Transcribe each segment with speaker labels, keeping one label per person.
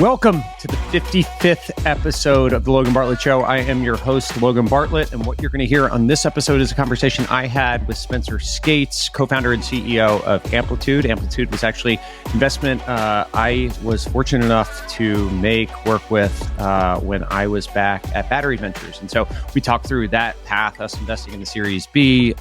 Speaker 1: Welcome to the 55th episode of the Logan Bartlett Show. I am your host, Logan Bartlett, and what you're going to hear on this episode is a conversation I had with Spenser Skates, co-founder and CEO of Amplitude. Amplitude was actually investment I was fortunate enough to work with when I was back at Redpoint Ventures. And so we talked through that path, us investing in the Series B,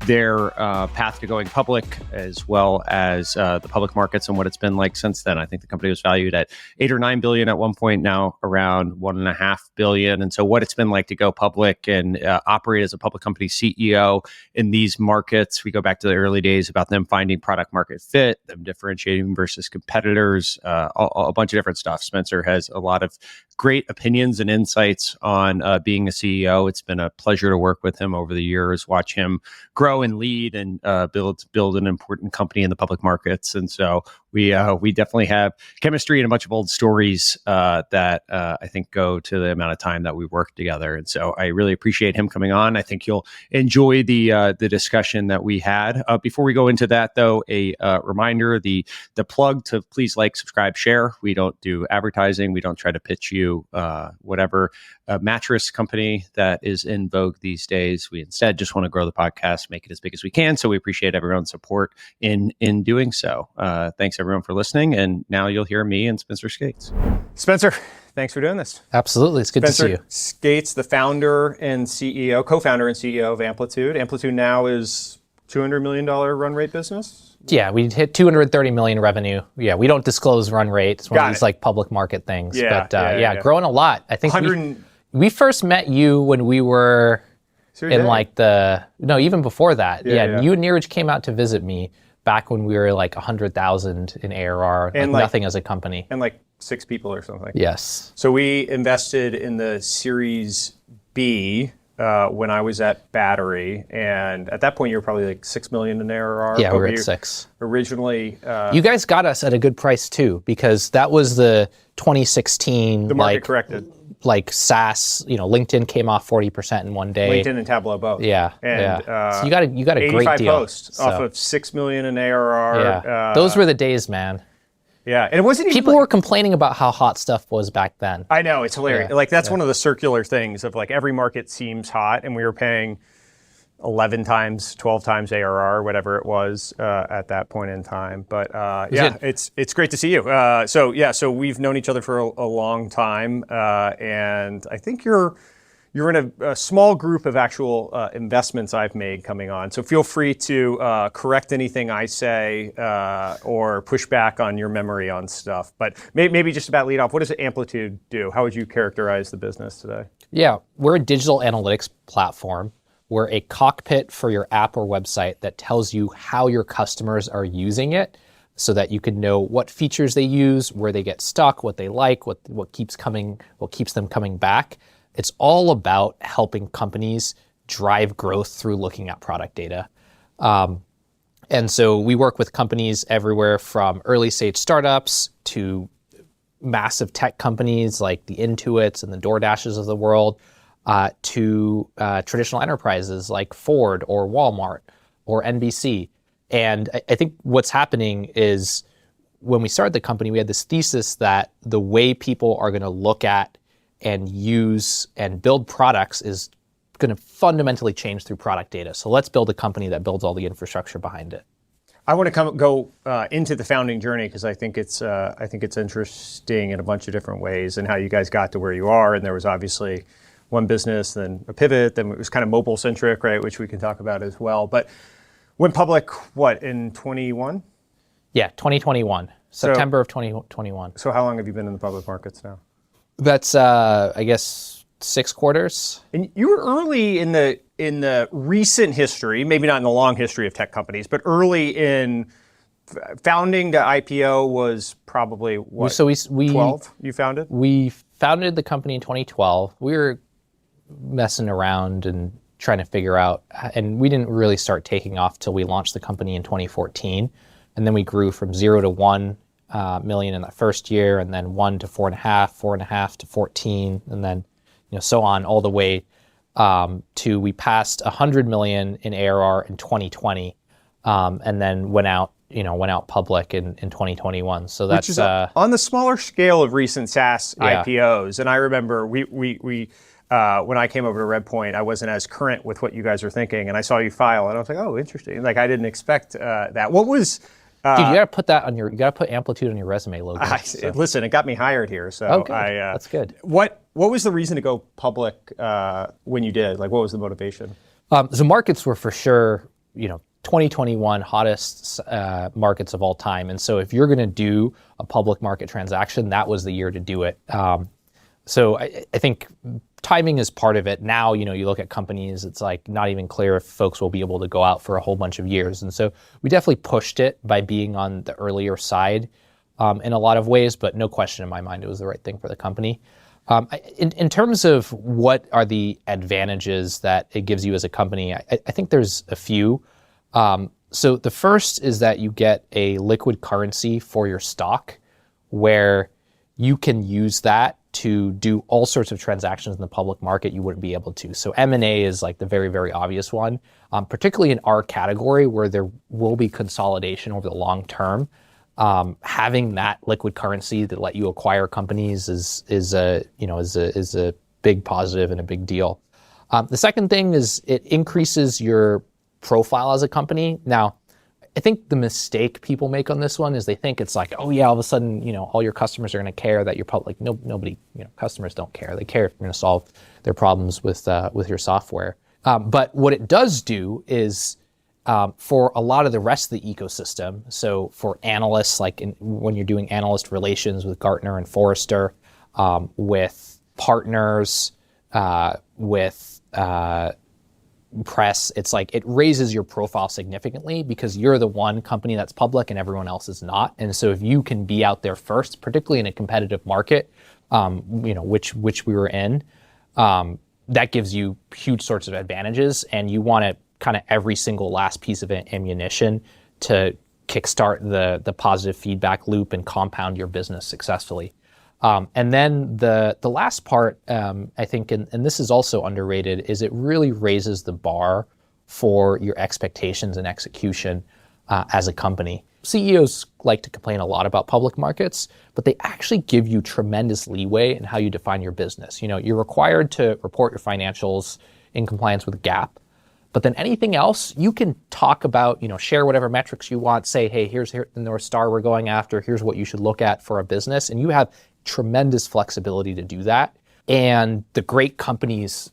Speaker 1: their path to going public, as well as the public markets and what it's been like since then. I think the company was valued at 8 or 9 billion at one point, now around 1.5 billion. And so what it's been like to go public and operate as a public company CEO in these markets. We go back to the early days about them finding product market fit, them differentiating versus competitors, a bunch of different stuff. Spenser has a lot of great opinions and insights on being a CEO. It's been a pleasure to work with him over the years, watch him grow and lead and build an important company in the public markets. And so we definitely have chemistry and a bunch of old stories that I think go to the amount of time that we worked together. And so I really appreciate him coming on. I think you'll enjoy the discussion that we had. Before we go into that, though, a reminder: the plug to please like, subscribe, share. We don't do advertising. We don't try to pitch you whatever mattress company that is in vogue these days. We instead just want to grow the podcast, make it as big as we can. So we appreciate everyone's support in doing so. Thanks everyone for listening. And now you'll hear me and Spenser Skates. Spenser, thanks for doing this.
Speaker 2: Absolutely. It's good to see you.
Speaker 1: Skates, the co-founder and CEO of Amplitude. Amplitude now is $200 million run rate business.
Speaker 2: Yeah, we hit 230 million revenue. Yeah, we don't disclose run rate. It's one of these like public market things. Yeah, growing a lot. I think we first met you when we were in even before that. Yeah. You and Neeraj came out to visit me back when we were like 100,000 in ARR, and nothing as a company.
Speaker 1: And like 6 people or something.
Speaker 2: Yes.
Speaker 1: So we invested in the Series B when I was at Battery, and at that point you were probably like 6 million in ARR.
Speaker 2: Yeah, we were at 6.
Speaker 1: Originally,
Speaker 2: you guys got us at a good price too, because that was the 2016.
Speaker 1: The market corrected.
Speaker 2: Like SaaS, LinkedIn came off 40% in one day.
Speaker 1: LinkedIn and Tableau both.
Speaker 2: Yeah,
Speaker 1: and
Speaker 2: so you got a great deal.
Speaker 1: 85 posts off of 6 million in ARR.
Speaker 2: Yeah, those were the days, man.
Speaker 1: Yeah, and it wasn't even
Speaker 2: people were complaining about how hot stuff was back then.
Speaker 1: I know, it's hilarious. Yeah. Like that's one of the circular things of like every market seems hot, and we were paying 11 times, 12 times ARR, whatever it was at that point in time. But it's great to see you. So we've known each other for a long time, and I think you're in a small group of actual investments I've made coming on. So feel free to correct anything I say or push back on your memory on stuff. But maybe just about lead off, what does Amplitude do? How would you characterize the business today?
Speaker 2: Yeah, we're a digital analytics platform. We're a cockpit for your app or website that tells you how your customers are using it, so that you can know what features they use, where they get stuck, what they like, what keeps them coming back. It's all about helping companies drive growth through looking at product data. And so we work with companies everywhere from early stage startups to massive tech companies like the Intuits and the DoorDashes of the world, to traditional enterprises like Ford or Walmart or NBC. And I think what's happening is when we started the company, we had this thesis that the way people are going to look at and use and build products is going to fundamentally change through product data. So let's build a company that builds all the infrastructure behind it.
Speaker 1: I want to go into the founding journey because I think it's interesting in a bunch of different ways, and how you guys got to where you are. And there was obviously one business, then a pivot, then it was kind of mobile centric, right? Which we can talk about as well. But went public, in 21?
Speaker 2: Yeah, 2021, September of 2021.
Speaker 1: So how long have you been in the public markets now?
Speaker 2: That's, I guess, 6 quarters.
Speaker 1: And you were early in the recent history, maybe not in the long history of tech companies, but early in founding the IPO was probably what?
Speaker 2: So we
Speaker 1: 12 you founded?
Speaker 2: We founded the company in 2012. We were messing around and trying to figure out, and we didn't really start taking off till we launched the company in 2014. And then we grew from 0 to 1 million in that first year, and then 1 to 4.5, 4.5 to 14, and then so on all the way to we passed 100 million in ARR in 2020. and then went out public in 2021. So that's
Speaker 1: which is on the smaller scale of recent SaaS IPOs. And I remember we when I came over to Redpoint, I wasn't as current with what you guys are thinking, and I saw you file, and I was like, oh, interesting. Like I didn't expect that. What was
Speaker 2: dude, you gotta put that on you gotta put Amplitude on your resume, Logan.
Speaker 1: Listen, it got me hired here, so
Speaker 2: okay, that's good.
Speaker 1: What was the reason to go public when you did? Like, what was the motivation?
Speaker 2: The markets were for sure, 2021 hottest markets of all time, and so if you're going to do a public market transaction, that was the year to do it. So I think timing is part of it. Now, you look at companies, it's like not even clear if folks will be able to go out for a whole bunch of years. And so we definitely pushed it by being on the earlier side in a lot of ways, but no question in my mind, it was the right thing for the company. In terms of what are the advantages that it gives you as a company, I think there's a few. So the first is that you get a liquid currency for your stock where you can use that to do all sorts of transactions in the public market you wouldn't be able to. So M&A is like the very, very obvious one, particularly in our category where there will be consolidation over the long term. Having that liquid currency that let you acquire companies is a big positive and a big deal. The second thing is it increases your profile as a company. Now, I think the mistake people make on this one is they think it's like, oh yeah, all of a sudden, all your customers are going to care that you're public. Nobody, customers don't care. They care if you're going to solve their problems with your software. But what it does do is for a lot of the rest of the ecosystem, so for analysts, like when you're doing analyst relations with Gartner and Forrester, with partners, with press, it's like it raises your profile significantly because you're the one company that's public and everyone else is not. And so if you can be out there first, particularly in a competitive market, which we were in, that gives you huge sorts of advantages, and you want to kind of every single last piece of ammunition to kickstart the positive feedback loop and compound your business successfully. And then the last part, I think, and this is also underrated, is it really raises the bar for your expectations and execution as a company. CEOs like to complain a lot about public markets, but they actually give you tremendous leeway in how you define your business. You're required to report your financials in compliance with GAAP, but then anything else, you can talk about, share whatever metrics you want, say, hey, here's the North Star we're going after, here's what you should look at for a business, and you have tremendous flexibility to do that. And the great companies,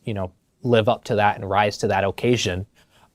Speaker 2: live up to that and rise to that occasion.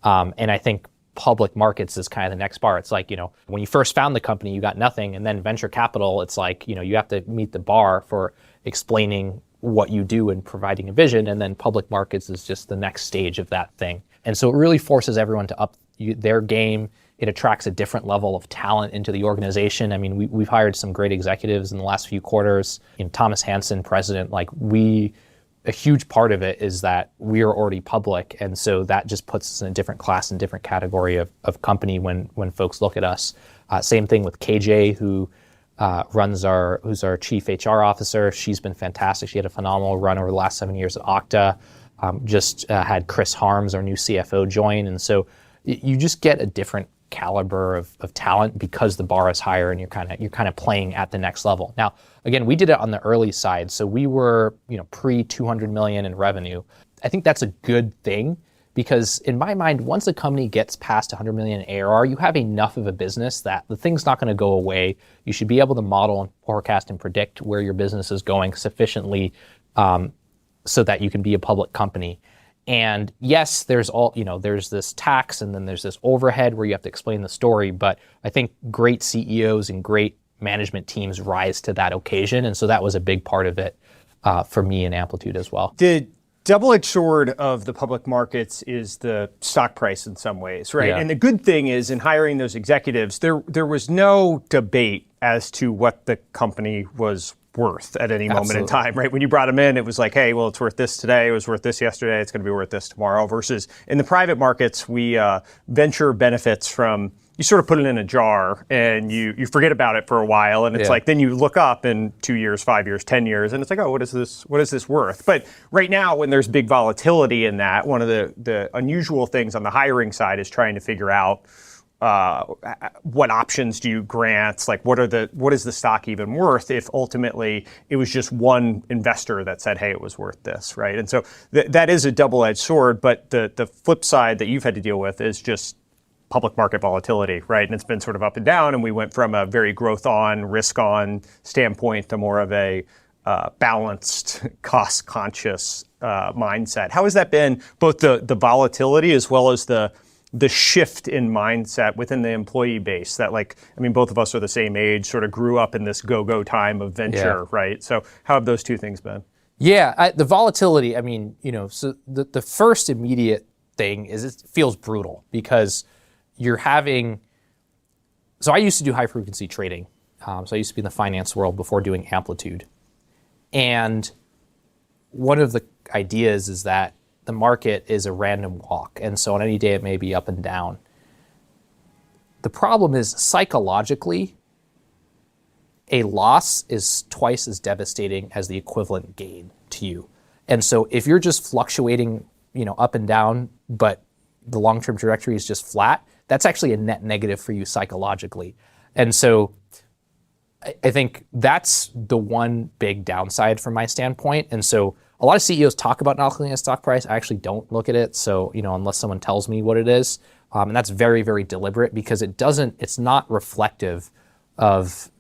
Speaker 2: And I think public markets is kind of the next bar. It's like, when you first found the company, you got nothing. And then venture capital, it's like, you have to meet the bar for explaining what you do and providing a vision. And then public markets is just the next stage of that thing. And so it really forces everyone to up their game. It attracts a different level of talent into the organization. I mean, we've hired some great executives in the last few quarters. Thomas Hansen, president, a huge part of it is that we are already public. And so that just puts us in a different class and different category of company when folks look at us. Same thing with KJ, who's our chief HR officer. She's been fantastic. She had a phenomenal run over the last 7 years at Okta. Just had Chris Harms, our new CFO, join. And so you just get a different caliber of talent because the bar is higher and you're kind of playing at the next level. Now, again, we did it on the early side. So we were, pre 200 million in revenue. I think that's a good thing because in my mind, once a company gets past 100 million in ARR, you have enough of a business that the thing's not going to go away. You should be able to model and forecast and predict where your business is going sufficiently so that you can be a public company. And yes, there's this tax and then there's this overhead where you have to explain the story. But I think great CEOs and great management teams rise to that occasion. And so that was a big part of it for me and Amplitude as well.
Speaker 1: The double-edged sword of the public markets is the stock price in some ways, right? Yeah. And the good thing is in hiring those executives, there was no debate as to what the company was worth at any moment in time, right? When you brought them in, it was like, hey, well, it's worth this today. It was worth this yesterday. It's going to be worth this tomorrow. Versus in the private markets, we venture benefits from, you sort of put it in a jar and you forget about it for a while. And it's like, then you look up in 2 years, 5 years, 10 years, and it's like, oh, what is this worth? But right now, when there's big volatility in that, one of the unusual things on the hiring side is trying to figure out, what options do you grant? Like, what is the stock even worth if ultimately it was just one investor that said, hey, it was worth this, right? And so that is a double-edged sword, but the flip side that you've had to deal with is just public market volatility, right? And it's been sort of up and down, and we went from a very growth on, risk on standpoint to more of a balanced, cost conscious mindset. How has that been, both the volatility as well as the shift in mindset within the employee base that, like, I mean, both of us are the same age, sort of grew up in this go-go time of venture, right? So how have those two things been?
Speaker 2: Yeah, the volatility, I mean, so the first immediate thing is it feels brutal because you're having, so I used to do high frequency trading. So I used to be in the finance world before doing Amplitude. And one of the ideas is that the market is a random walk. And so on any day it may be up and down. The problem is psychologically, a loss is twice as devastating as the equivalent gain to you. And so if you're just fluctuating, up and down, but the long-term trajectory is just flat, that's actually a net negative for you psychologically. And so I think that's the one big downside from my standpoint. And so a lot of CEOs talk about not looking at stock price. I actually don't look at it. So, unless someone tells me what it is. And that's very, very deliberate because it's not reflective of,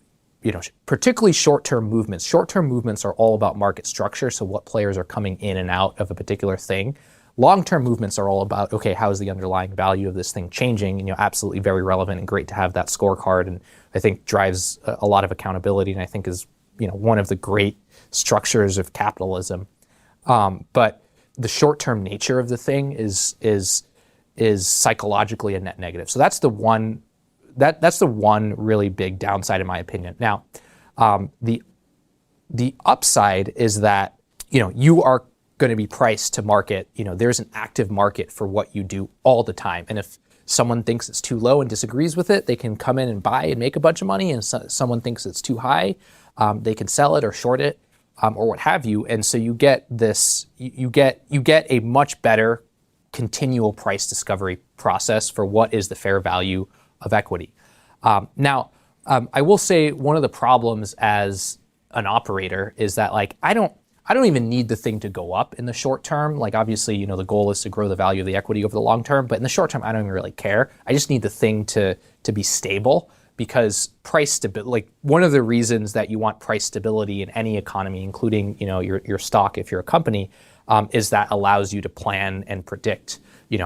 Speaker 2: particularly short-term movements. Short-term movements are all about market structure. So what players are coming in and out of a particular thing. Long-term movements are all about, okay, how is the underlying value of this thing changing? And, absolutely very relevant and great to have that scorecard. And I think drives a lot of accountability and I think is, one of the great structures of capitalism. But the short-term nature of the thing is psychologically a net negative. So that's the one really big downside in my opinion. Now, the upside is that, you are going to be priced to market. There's an active market for what you do all the time. And if someone thinks it's too low and disagrees with it, they can come in and buy and make a bunch of money. And someone thinks it's too high, they can sell it or short it, or what have you. And so you get this, you get a much better continual price discovery process for what is the fair value of equity. Now, I will say one of the problems as an operator is that, like, I don't even need the thing to go up in the short term. Like, obviously, the goal is to grow the value of the equity over the long term, but in the short term, I don't even really care. I just need the thing to be stable because price stability, like, one of the reasons that you want price stability in any economy, including, your stock if you're a company, is that allows you to plan and predict,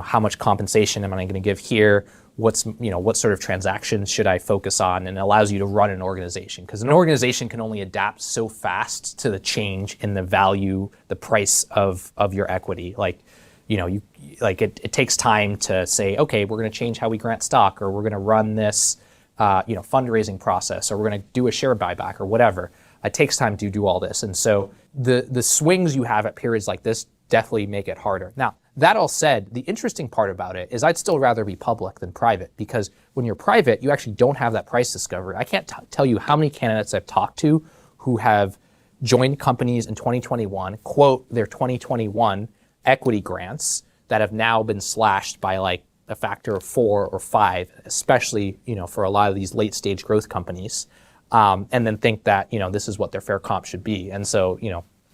Speaker 2: how much compensation am I going to give here? What sort of transactions should I focus on, and it allows you to run an organization because an organization can only adapt so fast to the change in the value, the price of your equity. Like, it takes time to say, okay, we're going to change how we grant stock, or we're going to run this, fundraising process, or we're going to do a share buyback or whatever. It takes time to do all this. And so the swings you have at periods like this definitely make it harder. Now, that all said, the interesting part about it is I'd still rather be public than private because when you're private, you actually don't have that price discovery. I can't tell you how many candidates I've talked to who have joined companies in 2021, quote, their 2021 equity grants that have now been slashed by like a factor of 4 or 5, especially, for a lot of these late stage growth companies, and then think that, this is what their fair comp should be. And so,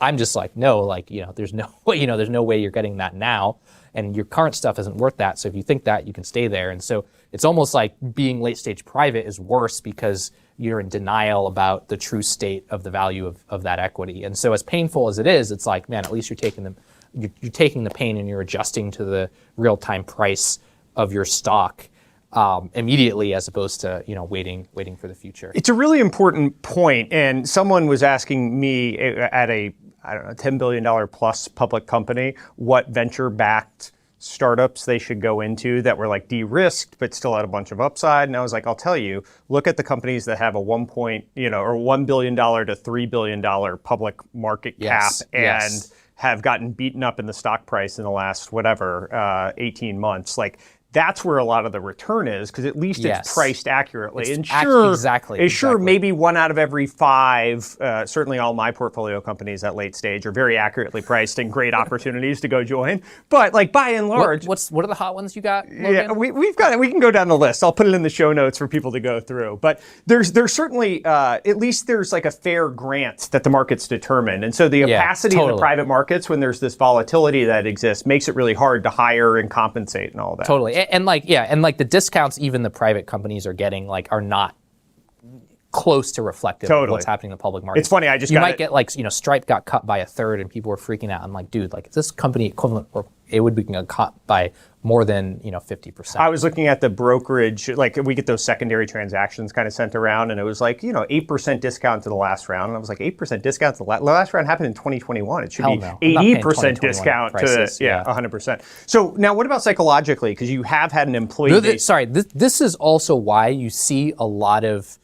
Speaker 2: I'm just like, no, like, there's no way, there's no way you're getting that now. And your current stuff isn't worth that. So if you think that, you can stay there. And so it's almost like being late stage private is worse because you're in denial about the true state of the value of that equity. And so as painful as it is, it's like, man, at least you're taking the pain and you're adjusting to the real time price of your stock immediately, as opposed to waiting for the future.
Speaker 1: It's a really important point, and someone was asking me at a $10 billion plus public company what venture-backed startups they should go into that were like de-risked but still had a bunch of upside. And I was like, I'll tell you, look at the companies that have a $1 billion to $3 billion public market cap and have gotten beaten up in the stock price in the last 18 months. Like, that's where a lot of the return is, because at least it's priced accurately.
Speaker 2: It's
Speaker 1: exactly. Maybe 1 out of every 5, certainly all my portfolio companies at late stage are very accurately priced and great opportunities to go join. But like by and large,
Speaker 2: what are the hot ones you got, Logan?
Speaker 1: Yeah, we've got it. We can go down the list. I'll put it in the show notes for people to go through. But there's certainly at least there's like a fair grant that the markets determine, and so the opacity in the private markets when there's this volatility that exists makes it really hard to hire and compensate and all that.
Speaker 2: Totally. And the discounts even the private companies are getting are not close to reflective of what's happening in the public market.
Speaker 1: It's funny, you might
Speaker 2: get Stripe got cut by a third and people were freaking out. I'm like, dude, is this company equivalent, or it would be cut by more than 50%.
Speaker 1: I was looking at the brokerage, we get those secondary transactions kind of sent around, and it was 8% discount to the last round. And I was like, 8% discount to the last round happened in 2021. It should be 80% discount
Speaker 2: prices,
Speaker 1: to 100%. So now what about psychologically? Because you have had an employee base.
Speaker 2: This is also why you see a lot of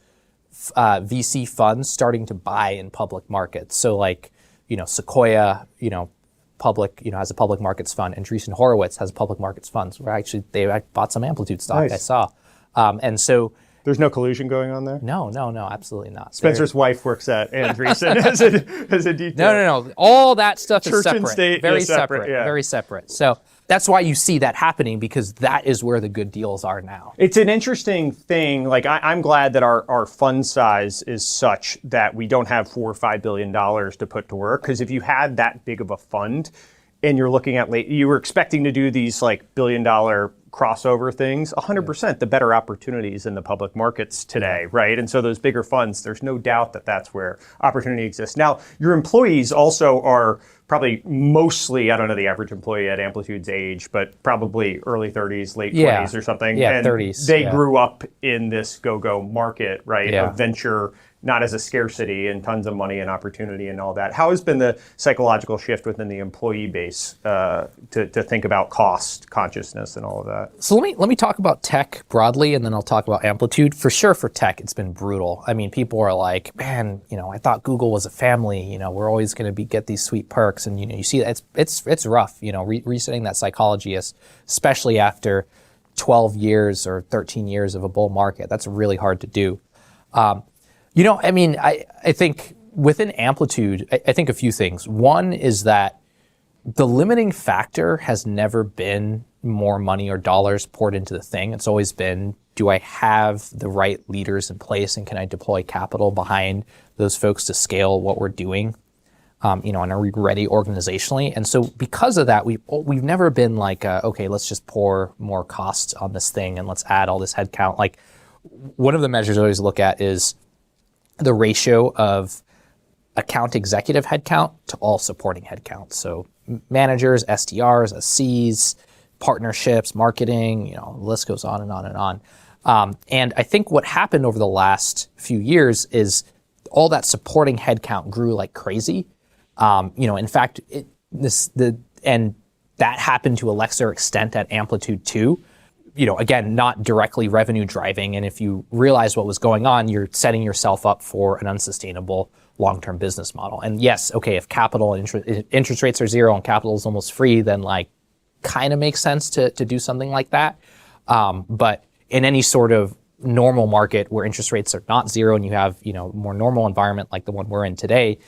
Speaker 2: VC funds starting to buy in public markets. So Sequoia, has a public markets fund, and Andreessen Horowitz has a public markets fund. Where actually I bought some Amplitude stock. Nice. I saw, and so
Speaker 1: there's no collusion going on there.
Speaker 2: No, absolutely not.
Speaker 1: Spencer's wife works at Andreessen as a detail.
Speaker 2: No. All that stuff is separate.
Speaker 1: Church and state,
Speaker 2: very separate. Yeah. Very separate. So that's why you see that happening, because that is where the good deals are now.
Speaker 1: It's an interesting thing. I'm glad that our fund size is such that we don't have $4 or $5 billion to put to work. Because if you had that big of a fund and you're looking at you were expecting to do these $1 billion crossover things, 100% the better opportunities in the public markets today, right? And so those bigger funds, there's no doubt that that's where opportunity exists. Now, your employees also are probably mostly, I don't know the average employee at Amplitude's age, but probably early 30s, late 20s or something.
Speaker 2: Yeah,
Speaker 1: and
Speaker 2: 30s.
Speaker 1: They grew up in this go-go market, right?
Speaker 2: Yeah.
Speaker 1: Of venture, not as a scarcity and tons of money and opportunity and all that. How has been the psychological shift within the employee base to think about cost consciousness and all of that?
Speaker 2: So let me talk about tech broadly, and then I'll talk about Amplitude. For sure, for tech, it's been brutal. I mean, people are like, man, I thought Google was a family. We're always going to get these sweet perks, and you see it's rough. Resetting that psychology, especially after 12 years or 13 years of a bull market. That's really hard to do. I think within Amplitude, I think a few things. One is that the limiting factor has never been more money or dollars poured into the thing. It's always been, do I have the right leaders in place, and can I deploy capital behind those folks to scale what we're doing? And are we ready organizationally? And so because of that, we've never been okay, let's just pour more costs on this thing and let's add all this headcount. One of the measures I always look at is the ratio of account executive headcount to all supporting headcount. So managers, SDRs, SCs, partnerships, marketing, the list goes on and on and on. And I think what happened over the last few years is all that supporting headcount grew like crazy. In fact, and that happened to a lesser extent at Amplitude too. Again, not directly revenue driving. And if you realize what was going on, you're setting yourself up for an unsustainable long-term business model. And yes, okay, if capital and interest rates are zero and capital is almost free, then kind of makes sense to do something like that. But in any sort of normal market where interest rates are not zero and you have, more normal environment like the one we're in today,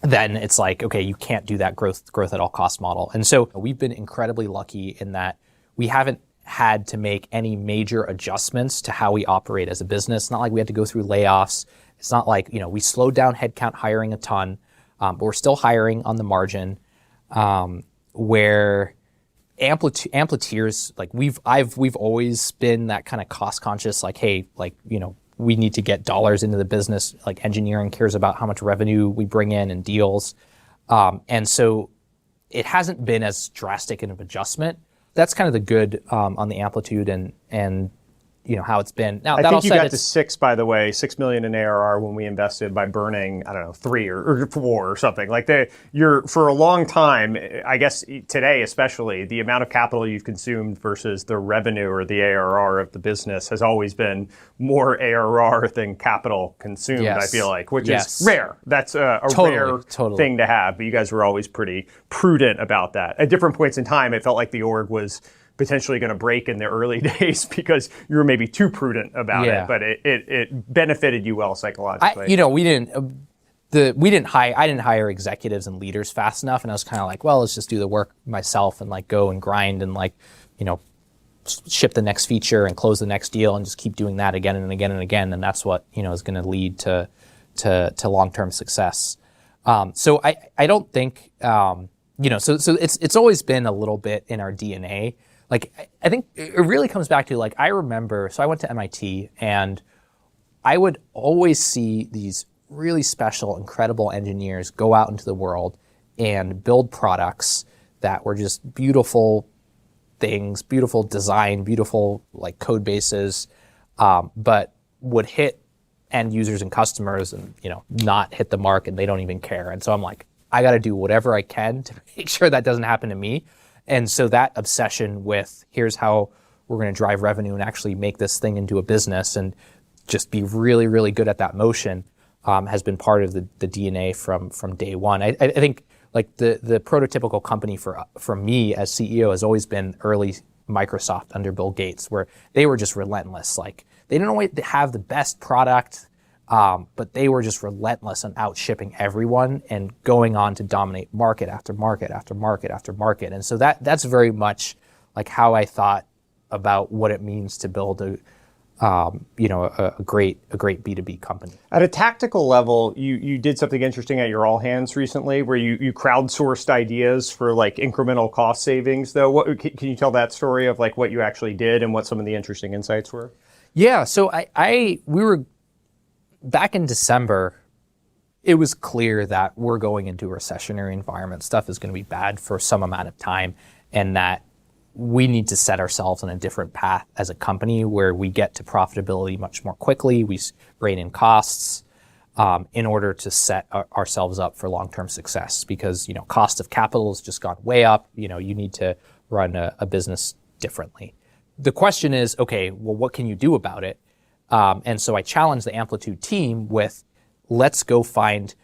Speaker 2: then it's okay, you can't do that growth at all cost model. And so we've been incredibly lucky in that we haven't had to make any major adjustments to how we operate as a business. It's not like we had to go through layoffs. It's not like, we slowed down headcount hiring a ton, but we're still hiring on the margin, where Amplitudeers, we've always been that kind of cost conscious, hey, we need to get dollars into the business. Engineering cares about how much revenue we bring in and deals. And so it hasn't been as drastic an adjustment. That's kind of the good on the Amplitude and how it's been. Now,
Speaker 1: I think you got to 6, by the way, 6 million in ARR when we invested by burning, 3 or 4 or something. For a long time, I guess today especially, the amount of capital you've consumed versus the revenue or the ARR of the business has always been more ARR than capital consumed, I feel like, which is rare. That's a rare thing to have, but you guys were always pretty prudent about that. At different points in time, it felt like the org was potentially going to break in the early days because you were maybe too prudent about it, but it benefited you well psychologically.
Speaker 2: I didn't hire executives and leaders fast enough, and I was kind of like, well, let's just do the work myself and like go and grind and like, ship the next feature and close the next deal and just keep doing that again and again and again, and that's what is going to lead to long-term success. So I don't think so it's always been a little bit in our DNA. Like I think it really comes back to like I remember. So I went to MIT and I would always see these really special, incredible engineers go out into the world and build products that were just beautiful things, beautiful design, beautiful like code bases, but would hit end users and customers and not hit the mark, and they don't even care. And so I'm like, I got to do whatever I can to make sure that doesn't happen to me. And so that obsession with here's how we're going to drive revenue and actually make this thing into a business and just be really, really good at that motion has been part of the DNA from day one. I think like the prototypical company for me as CEO has always been early Microsoft under Bill Gates, where they were just relentless. Like they didn't always have the best product, but they were just relentless on out-shipping everyone and going on to dominate market after market after market after market. And so that's very much like how I thought about what it means to build a great B2B company.
Speaker 1: At a tactical level, you did something interesting at your all hands recently where you crowdsourced ideas for like incremental cost savings though. Can you tell that story of like what you actually did and what some of the interesting insights were?
Speaker 2: Yeah, so we were back in December. It was clear that we're going into a recessionary environment. Stuff is going to be bad for some amount of time, and that we need to set ourselves on a different path as a company where we get to profitability much more quickly. We rein in costs in order to set ourselves up for long-term success, because cost of capital has just gone way up. You need to run a business differently. The question is, okay, well, what can you do about it? And so I challenged the Amplitude team with, let's go find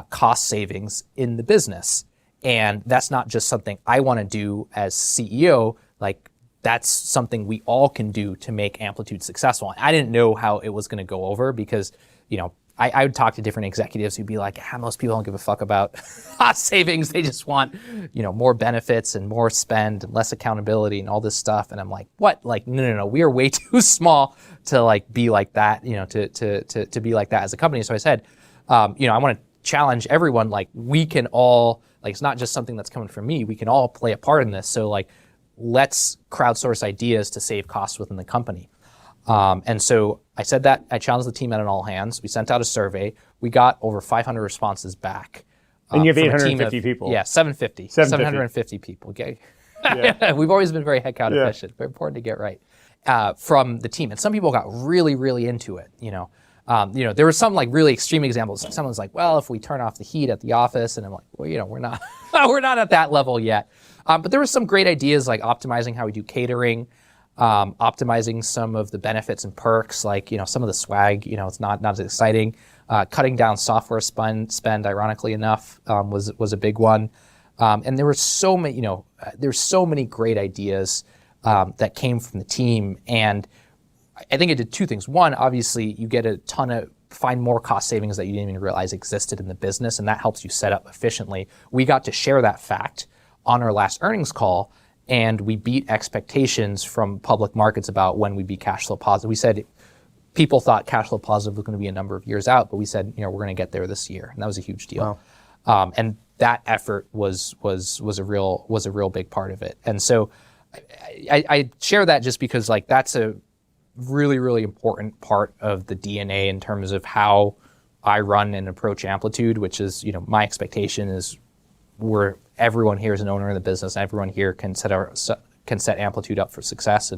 Speaker 2: cost savings in the business. And that's not just something I want to do as CEO, like that's something we all can do to make Amplitude successful. I didn't know how it was going to go over because, I would talk to different executives who'd be like, most people don't give a fuck about cost savings. They just want, more benefits and more spend and less accountability and all this stuff. And I'm like, what? Like, no. We are way too small to like be like that, to be like that as a company. So I said, I want to challenge everyone. Like we can all, like, it's not just something that's coming from me. We can all play a part in this. So like, let's crowdsource ideas to save costs within the company. And so I said that, I challenged the team at an all hands. We sent out a survey. We got over 500 responses back.
Speaker 1: And you have 850 people.
Speaker 2: Yeah, 750 people. Okay. Yeah. We've always been very headcount efficient. Very important to get right from the team. And some people got really, really into it. There were some like really extreme examples. Someone's like, well, if we turn off the heat at the office, and I'm like, well, we're not, we're not at that level yet. But there were some great ideas like optimizing how we do catering, optimizing some of the benefits and perks, like, some of the swag, it's not as exciting. Cutting down software spend, ironically enough, was a big one. And there were so many, there's so many great ideas that came from the team. And I think it did two things. One, obviously, you get a ton of find more cost savings that you didn't even realize existed in the business, and that helps you set up efficiently. We got to share that fact on our last earnings call, and we beat expectations from public markets about when we'd be cash flow positive. We said people thought cash flow positive was going to be a number of years out, but we said, we're going to get there this year, and that was a huge deal. Wow. And that effort was a real big part of it. And so I share that just because like that's a really, really important part of the DNA in terms of how I run and approach Amplitude, which is, my expectation is everyone here is an owner in the business. Everyone here can set Amplitude up for success.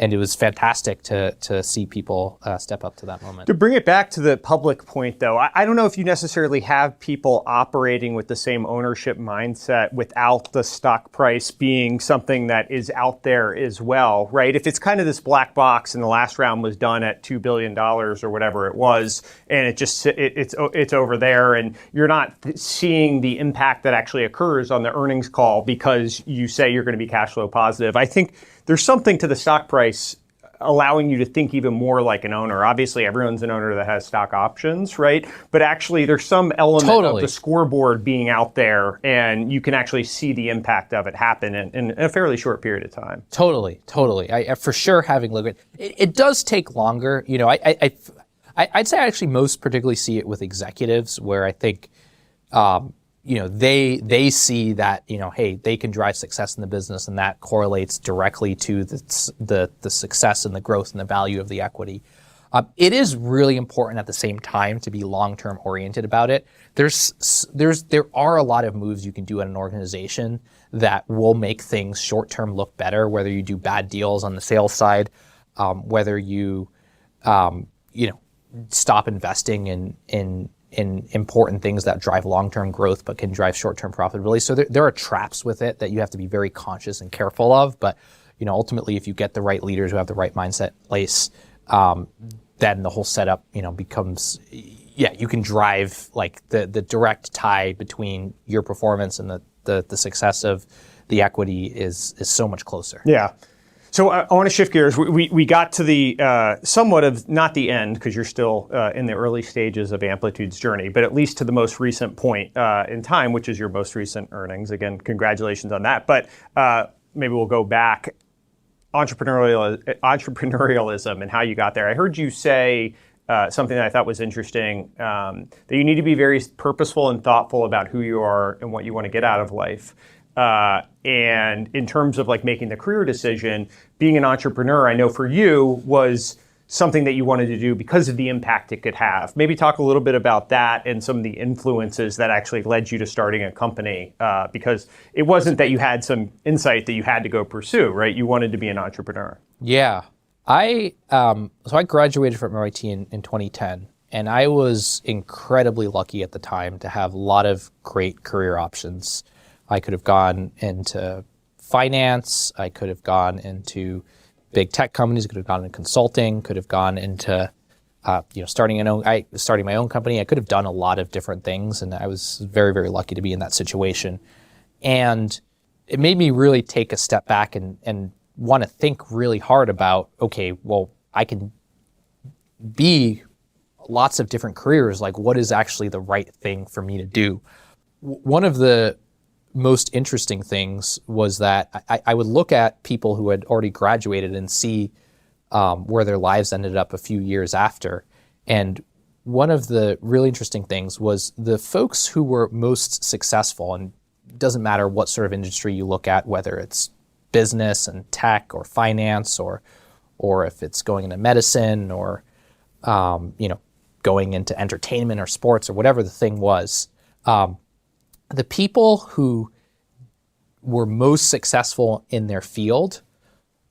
Speaker 2: And it was fantastic to see people step up to that moment.
Speaker 1: To bring it back to the public point, though, I don't know if you necessarily have people operating with the same ownership mindset without the stock price being something that is out there as well, right? If it's kind of this black box and the last round was done at $2 billion or whatever it was, and it's over there, and you're not seeing the impact that actually occurs on the earnings call because you say you're going to be cash flow positive. I think there's something to the stock price allowing you to think even more like an owner. Obviously, everyone's an owner that has stock options, right? But actually, there's some element of the scoreboard being out there, and you can actually see the impact of it happen in a fairly short period of time.
Speaker 2: Totally. I for sure, having looked at it does take longer. You know, I'd say I actually most particularly see it with executives, where I think, you know, they see that, you know, hey, they can drive success in the business, and that correlates directly to the success and the growth and the value of the equity. It is really important at the same time to be long-term oriented about it. There are a lot of moves you can do at an organization that will make things short-term look better, whether you do bad deals on the sales side, whether you stop investing in important things that drive long-term growth but can drive short-term profitability. So there are traps with it that you have to be very conscious and careful of. But, you know, ultimately, if you get the right leaders who have the right mindset in place, then the whole setup, you know, becomes, you can drive like the direct tie between your performance and the success of the equity is so much closer.
Speaker 1: Yeah. So I want to shift gears. We got to the somewhat of, not the end, because you're still in the early stages of Amplitude's journey, but at least to the most recent point in time, which is your most recent earnings. Again, congratulations on that. But maybe we'll go back. Entrepreneurialism and how you got there. I heard you say something that I thought was interesting, that you need to be very purposeful and thoughtful about who you are and what you want to get out of life. And in terms of like making the career decision, being an entrepreneur, I know for you was something that you wanted to do because of the impact it could have. Maybe talk a little bit about that and some of the influences that actually led you to starting a company, because it wasn't that you had some insight that you had to go pursue, right? You wanted to be an entrepreneur.
Speaker 2: Yeah. So I graduated from MIT in 2010, and I was incredibly lucky at the time to have a lot of great career options. I could have gone into finance, I could have gone into big tech companies, could have gone into consulting, could have gone into starting my own company. I could have done a lot of different things, and I was very, very lucky to be in that situation. And it made me really take a step back and want to think really hard about, okay, well, I can be lots of different careers. Like, what is actually the right thing for me to do? One of the most interesting things was that I would look at people who had already graduated and see where their lives ended up a few years after. And one of the really interesting things was the folks who were most successful, and it doesn't matter what sort of industry you look at, whether it's business and tech or finance, or if it's going into medicine or going into entertainment or sports or whatever the thing was. The people who were most successful in their field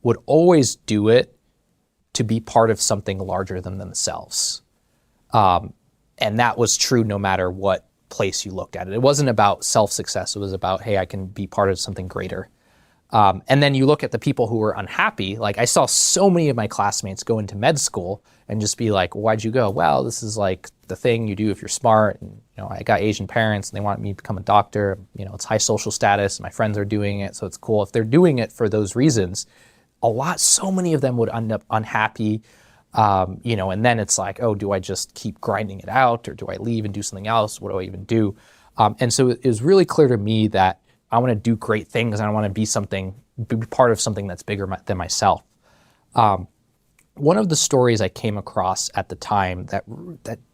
Speaker 2: would always do it to be part of something larger than themselves. And that was true no matter what place you looked at it. It wasn't about self-success. It was about, hey, I can be part of something greater. And then you look at the people who were unhappy. Like, I saw so many of my classmates go into med school and just be like, why'd you go? Well, this is like the thing you do if you're smart. And, I got Asian parents and they want me to become a doctor. It's high social status. My friends are doing it, so it's cool. If they're doing it for those reasons, so many of them would end up unhappy. And then it's like, oh, do I just keep grinding it out, or do I leave and do something else? What do I even do? And so it was really clear to me that I want to do great things, and I want to be part of something that's bigger than myself. One of the stories I came across at the time that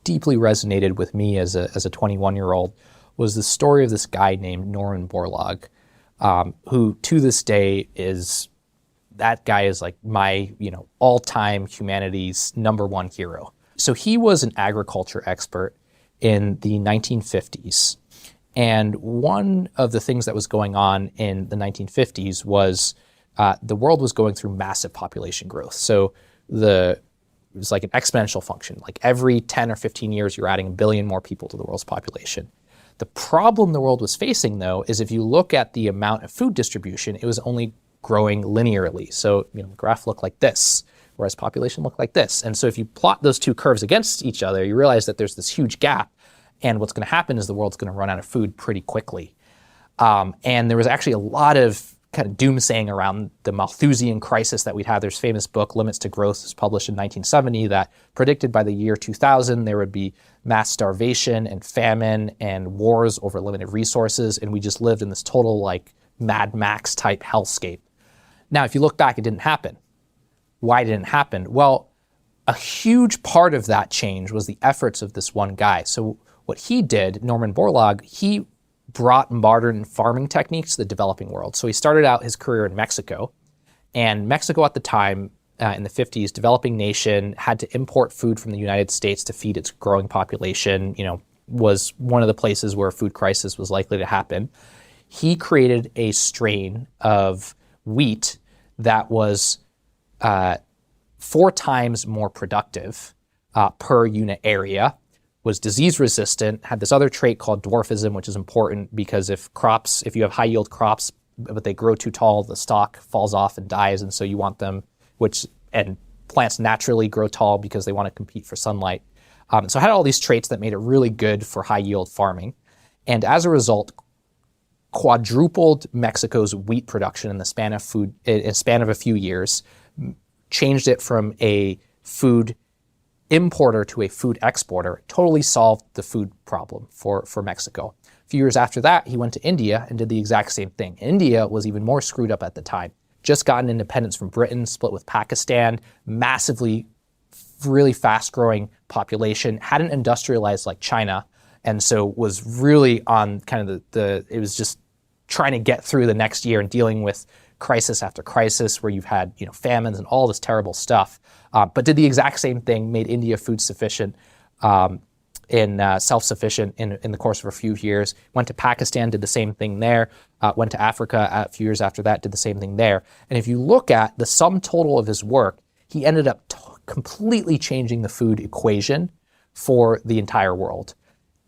Speaker 2: deeply resonated with me as a 21-year-old was the story of this guy named Norman Borlaug, who to this day is like my all-time humanities #1 hero. So he was an agriculture expert in the 1950s. And one of the things that was going on in the 1950s was the world was going through massive population growth. So it was like an exponential function. Like every 10 or 15 years, you're adding 1 billion more people to the world's population. The problem the world was facing, though, is if you look at the amount of food distribution, it was only growing linearly. So the graph looked like this, whereas population looked like this. And so if you plot those two curves against each other, you realize that there's this huge gap. And what's going to happen is the world's going to run out of food pretty quickly. And there was actually a lot of kind of doomsaying around the Malthusian crisis that we'd have. There's a famous book, Limits to Growth, was published in 1970, that predicted by the year 2000 there would be mass starvation and famine and wars over limited resources, and we just lived in this total like Mad Max type hellscape. Now, if you look back, it didn't happen. Why didn't it happen? Well, a huge part of that change was the efforts of this one guy. So what he did, Norman Borlaug, he brought modern farming techniques to the developing world. So he started out his career in Mexico, and Mexico at the time, in the 50s, developing nation, had to import food from the United States to feed its growing population, was one of the places where a food crisis was likely to happen. He created a strain of wheat that was 4 times more productive per unit area, was disease resistant, had this other trait called dwarfism, which is important because if you have high yield crops, but they grow too tall, the stalk falls off and dies, and so you want them, and plants naturally grow tall because they want to compete for sunlight. So it had all these traits that made it really good for high yield farming. And as a result, quadrupled Mexico's wheat production in the span of a few years, changed it from a food importer to a food exporter, totally solved the food problem for Mexico. A few years after that, he went to India and did the exact same thing. India was even more screwed up at the time. Just gotten independence from Britain, split with Pakistan, massively, really fast-growing population, hadn't industrialized like China, and so was really on kind of it was just trying to get through the next year and dealing with crisis after crisis where you've had famines and all this terrible stuff, but did the exact same thing, made India food sufficient and self-sufficient in the course of a few years. Went to Pakistan, did the same thing there. Went to Africa a few years after that, did the same thing there. And if you look at the sum total of his work, he ended up completely changing the food equation for the entire world.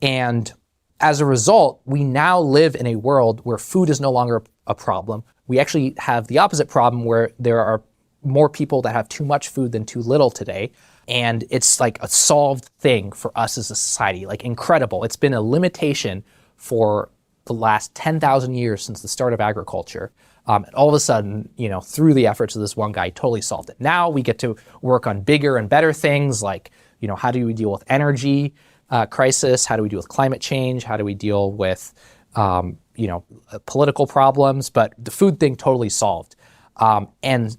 Speaker 2: And as a result, we now live in a world where food is no longer a problem. We actually have the opposite problem where there are more people that have too much food than too little today. And it's like a solved thing for us as a society, like incredible. It's been a limitation for the last 10,000 years since the start of agriculture. And all of a sudden, through the efforts of this one guy, totally solved it. Now we get to work on bigger and better things like, how do we deal with energy crisis? How do we deal with climate change? How do we deal with, political problems? But the food thing totally solved. And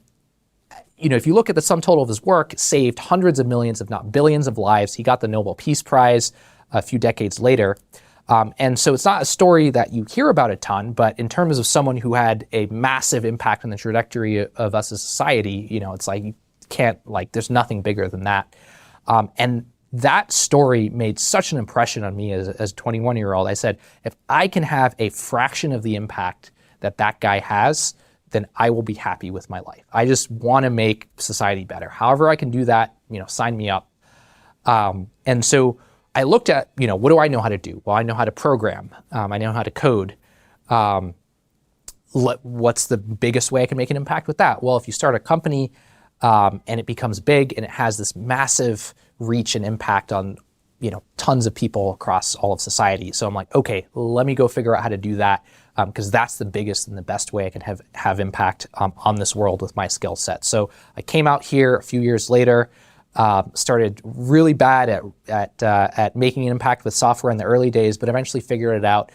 Speaker 2: if you look at the sum total of his work, saved hundreds of millions, if not billions of lives. He got the Nobel Peace Prize a few decades later. And so it's not a story that you hear about a ton, but in terms of someone who had a massive impact on the trajectory of us as society, it's like you can't, there's nothing bigger than that. And that story made such an impression on me as a 21-year-old. I said, if I can have a fraction of the impact that guy has, then I will be happy with my life. I just want to make society better. However I can do that, sign me up. And so I looked at, what do I know how to do? Well, I know how to program. I know how to code. What's the biggest way I can make an impact with that? Well, if you start a company and it becomes big and it has this massive reach and impact on, tons of people across all of society. So I'm like, okay, let me go figure out how to do that because that's the biggest and the best way I can have impact on this world with my skill set. So I came out here a few years later, started really bad at making an impact with software in the early days, but eventually figured it out.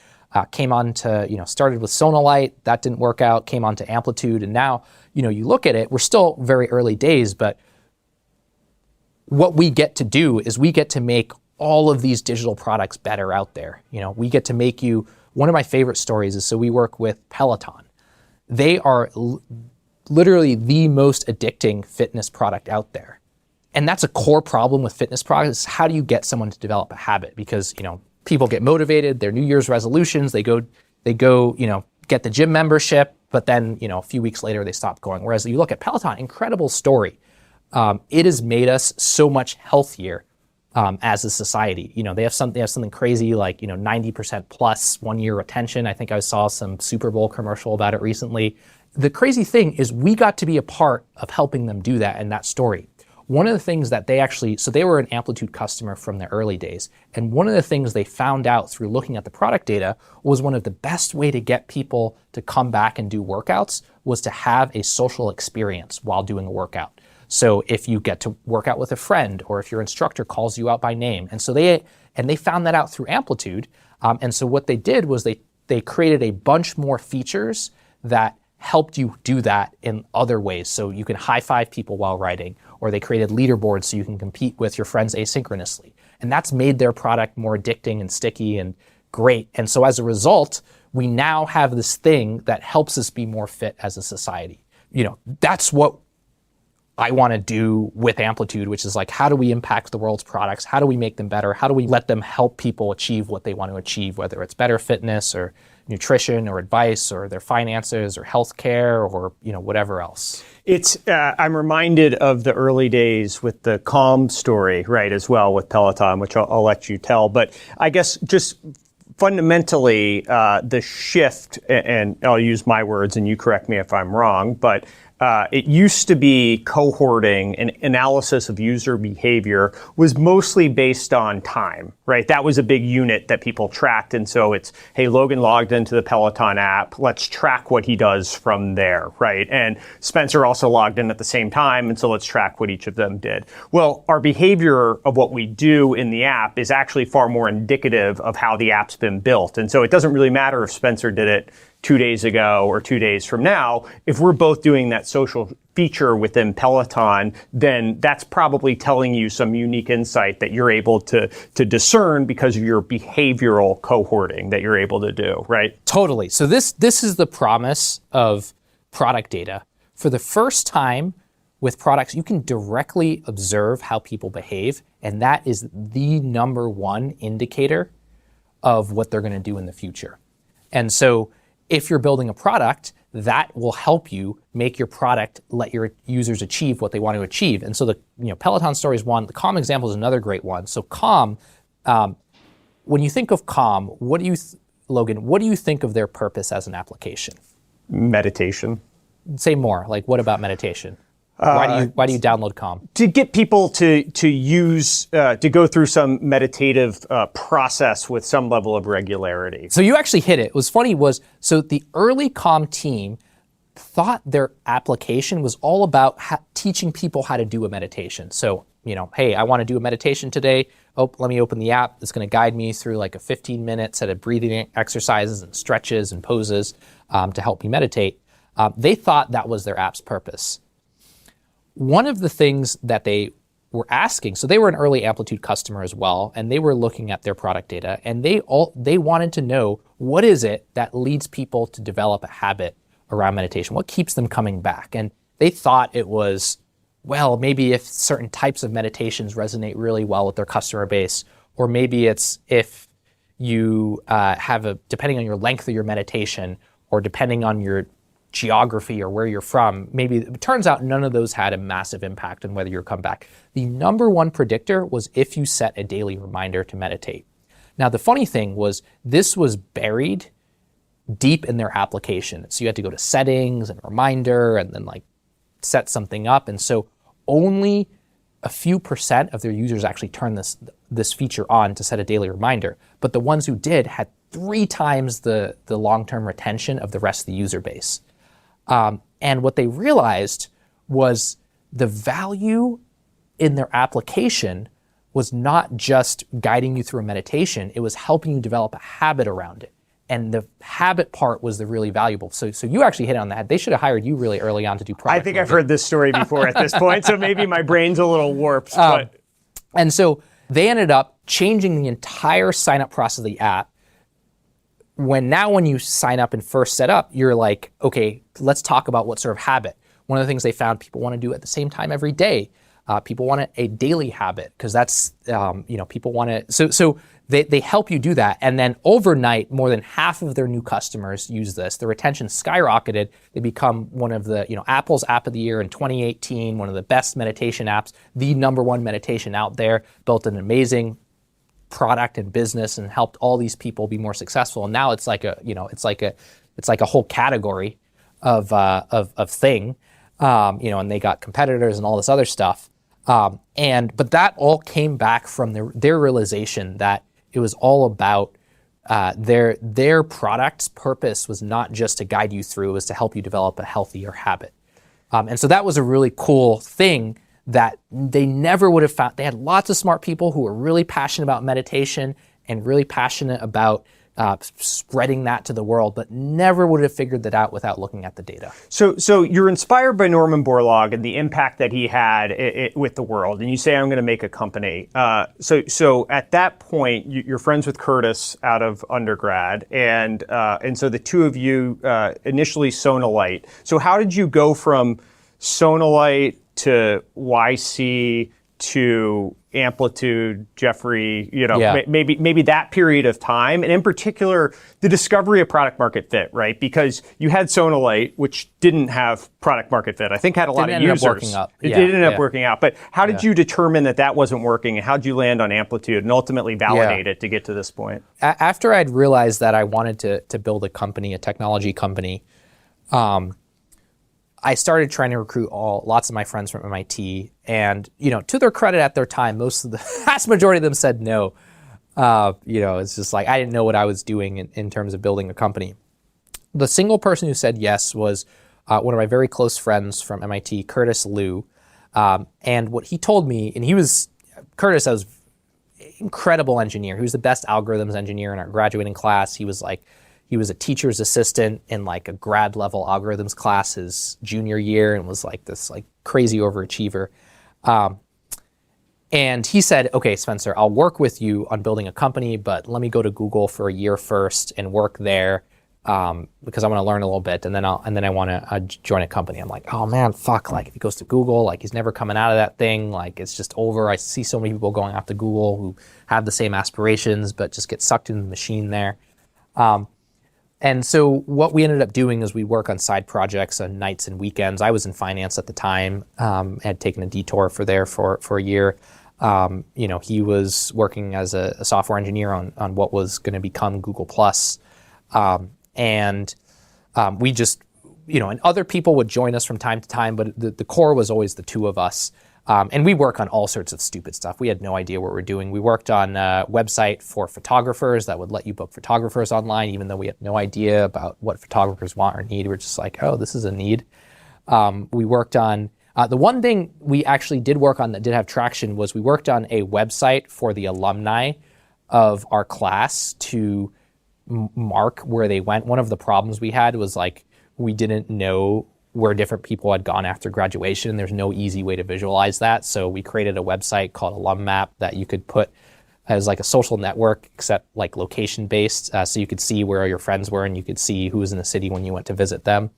Speaker 2: Came on to, started with Sonalite, that didn't work out, came on to Amplitude, and now, you look at it, we're still very early days, but what we get to do is we get to make all of these digital products better out there. We get to make one of my favorite stories is, so we work with Peloton. They are literally the most addicting fitness product out there. And that's a core problem with fitness products. How do you get someone to develop a habit? Because, people get motivated, their New Year's resolutions, they go, get the gym membership, but then, a few weeks later they stop going. Whereas you look at Peloton, incredible story. It has made us so much healthier as a society. They have something crazy like, 90% plus 1 year retention. I think I saw some Super Bowl commercial about it recently. The crazy thing is we got to be a part of helping them do that in that story. one of the things that so they were an Amplitude customer from the early days. And one of the things they found out through looking at the product data was one of the best way to get people to come back and do workouts was to have a social experience while doing a workout. So if you get to work out with a friend, or if your instructor calls you out by name. And so they found that out through Amplitude. And so what they did was they created a bunch more features that helped you do that in other ways. So you can high five people while riding, or they created leaderboards so you can compete with your friends asynchronously. And that's made their product more addicting and sticky and great. And so as a result, we now have this thing that helps us be more fit as a society. That's what I want to do with Amplitude, which is like, how do we impact the world's products? How do we make them better? How do we let them help people achieve what they want to achieve, whether it's better fitness or nutrition or advice or their finances or healthcare or whatever else.
Speaker 1: I'm reminded of the early days with the Calm story, right, as well with Peloton, which I'll let you tell. But I guess just fundamentally, the shift, and I'll use my words and you correct me if I'm wrong, but it used to be cohorting and analysis of user behavior was mostly based on time, right? That was a big unit that people tracked. And so it's, hey, Logan logged into the Peloton app. Let's track what he does from there, right? And Spenser also logged in at the same time. And so let's track what each of them did. Well, our behavior of what we do in the app is actually far more indicative of how the app's been built. And so it doesn't really matter if Spenser did it 2 days ago or 2 days from now. If we're both doing that social feature within Peloton, then that's probably telling you some unique insight that you're able to discern because of your behavioral cohorting that you're able to do, right?
Speaker 2: Totally. So this is the promise of product data. For the first time with products, you can directly observe how people behave, and that is the number one indicator of what they're going to do in the future. And so if you're building a product, that will help you make your product let your users achieve what they want to achieve. And so the Peloton story is one. The Calm example is another great one. So Calm, when you think of Calm, Logan, what do you think of their purpose as an application?
Speaker 1: Meditation.
Speaker 2: Say more. Like, what about meditation? Why do you download Calm?
Speaker 1: To get people to go through some meditative process with some level of regularity.
Speaker 2: So you actually hit it. What was funny was, so the early Calm team thought their application was all about teaching people how to do a meditation. So, hey, I want to do a meditation today. Oh, let me open the app. It's going to guide me through like a 15-minute set of breathing exercises and stretches and poses to help me meditate. They thought that was their app's purpose. One of the things that they were asking, so they were an early Amplitude customer as well, and they were looking at their product data, and they wanted to know, what is it that leads people to develop a habit around meditation? What keeps them coming back? And they thought it was, well, maybe if certain types of meditations resonate really well with their customer base, or maybe it's if you depending on your length of your meditation, or depending on your geography or where you're from, maybe it turns out none of those had a massive impact on whether you come back. The number one predictor was if you set a daily reminder to meditate. Now, the funny thing was this was buried deep in their application. So you had to go to settings and reminder and then set something up. And so only a few % of their users actually turned this feature on to set a daily reminder. But the ones who did had 3 times the long-term retention of the rest of the user base. And what they realized was the value in their application was not just guiding you through a meditation, it was helping you develop a habit around it. And the habit part was the really valuable. So you actually hit it on the head. They should have hired you really early on to do product.
Speaker 1: I think I've heard this story before at this point, so maybe my brain's a little warped.
Speaker 2: And so they ended up changing the entire sign-up process of the app. When you sign up and first set up, you're like, okay, let's talk about what sort of habit. One of the things they found people want to do at the same time every day. People want a daily habit because that's, people want to, so they help you do that. And then overnight, more than half of their new customers use this. The retention skyrocketed. They become one of the, Apple's App of the Year in 2018, one of the best meditation apps, the number one meditation out there, built an amazing product and business and helped all these people be more successful. And now it's like a whole category of thing, and they got competitors and all this other stuff. But that all came back from their realization that it was all about their product's purpose was not just to guide you through, it was to help you develop a healthier habit. And so that was a really cool thing that they never would have found. They had lots of smart people who were really passionate about meditation and really passionate about spreading that to the world, but never would have figured that out without looking at the data.
Speaker 1: So you're inspired by Norman Borlaug and the impact that he had with the world, and you say, I'm going to make a company. So at that point, you're friends with Curtis out of undergrad, and so the two of you initially Sonalite. So how did you go from Sonalite to YC to Amplitude, Jeffrey, maybe that period of time, and in particular, the discovery of product market fit, right? Because you had Sonalite, which didn't have product market fit. I think had a lot of users. It ended up working out. But how did you determine that wasn't working, and how did you land on Amplitude and ultimately validate it to get to this point?
Speaker 2: After I'd realized that I wanted to build a company, a technology company, I started trying to recruit lots of my friends from MIT, and to their credit, at their time, the vast majority of them said no. It's just like I didn't know what I was doing in terms of building a company. The single person who said yes was one of my very close friends from MIT, Curtis Liu, and what he told me, and Curtis was an incredible engineer. He was the best algorithms engineer in our graduating class. He was a teacher's assistant in like a grad level algorithms class his junior year and was like this like crazy overachiever. And he said, okay, Spenser, I'll work with you on building a company, but let me go to Google for a year first and work there because I want to learn a little bit, and then I want to join a company. I'm like, oh man, fuck! Like if he goes to Google, like he's never coming out of that thing. Like it's just over. I see so many people going off to Google who have the same aspirations, but just get sucked into the machine there. And so what we ended up doing is we work on side projects on nights and weekends. I was in finance at the time, had taken a detour for a year. He was working as a software engineer on what was going to become Google+. And we just, and other people would join us from time to time, but the core was always the two of us. And we work on all sorts of stupid stuff. We had no idea what we're doing. We worked on a website for photographers that would let you book photographers online, even though we had no idea about what photographers want or need. We're just like, oh, this is a need. We worked on, the one thing we actually did work on that did have traction was we worked on a website for the alumni of our class to mark where they went. One of the problems we had was like, we didn't know where different people had gone after graduation. There's no easy way to visualize that. So we created a website called Alum Map that you could put as like a social network, except like location based. So you could see where your friends were and you could see who was in the city when you went to visit them.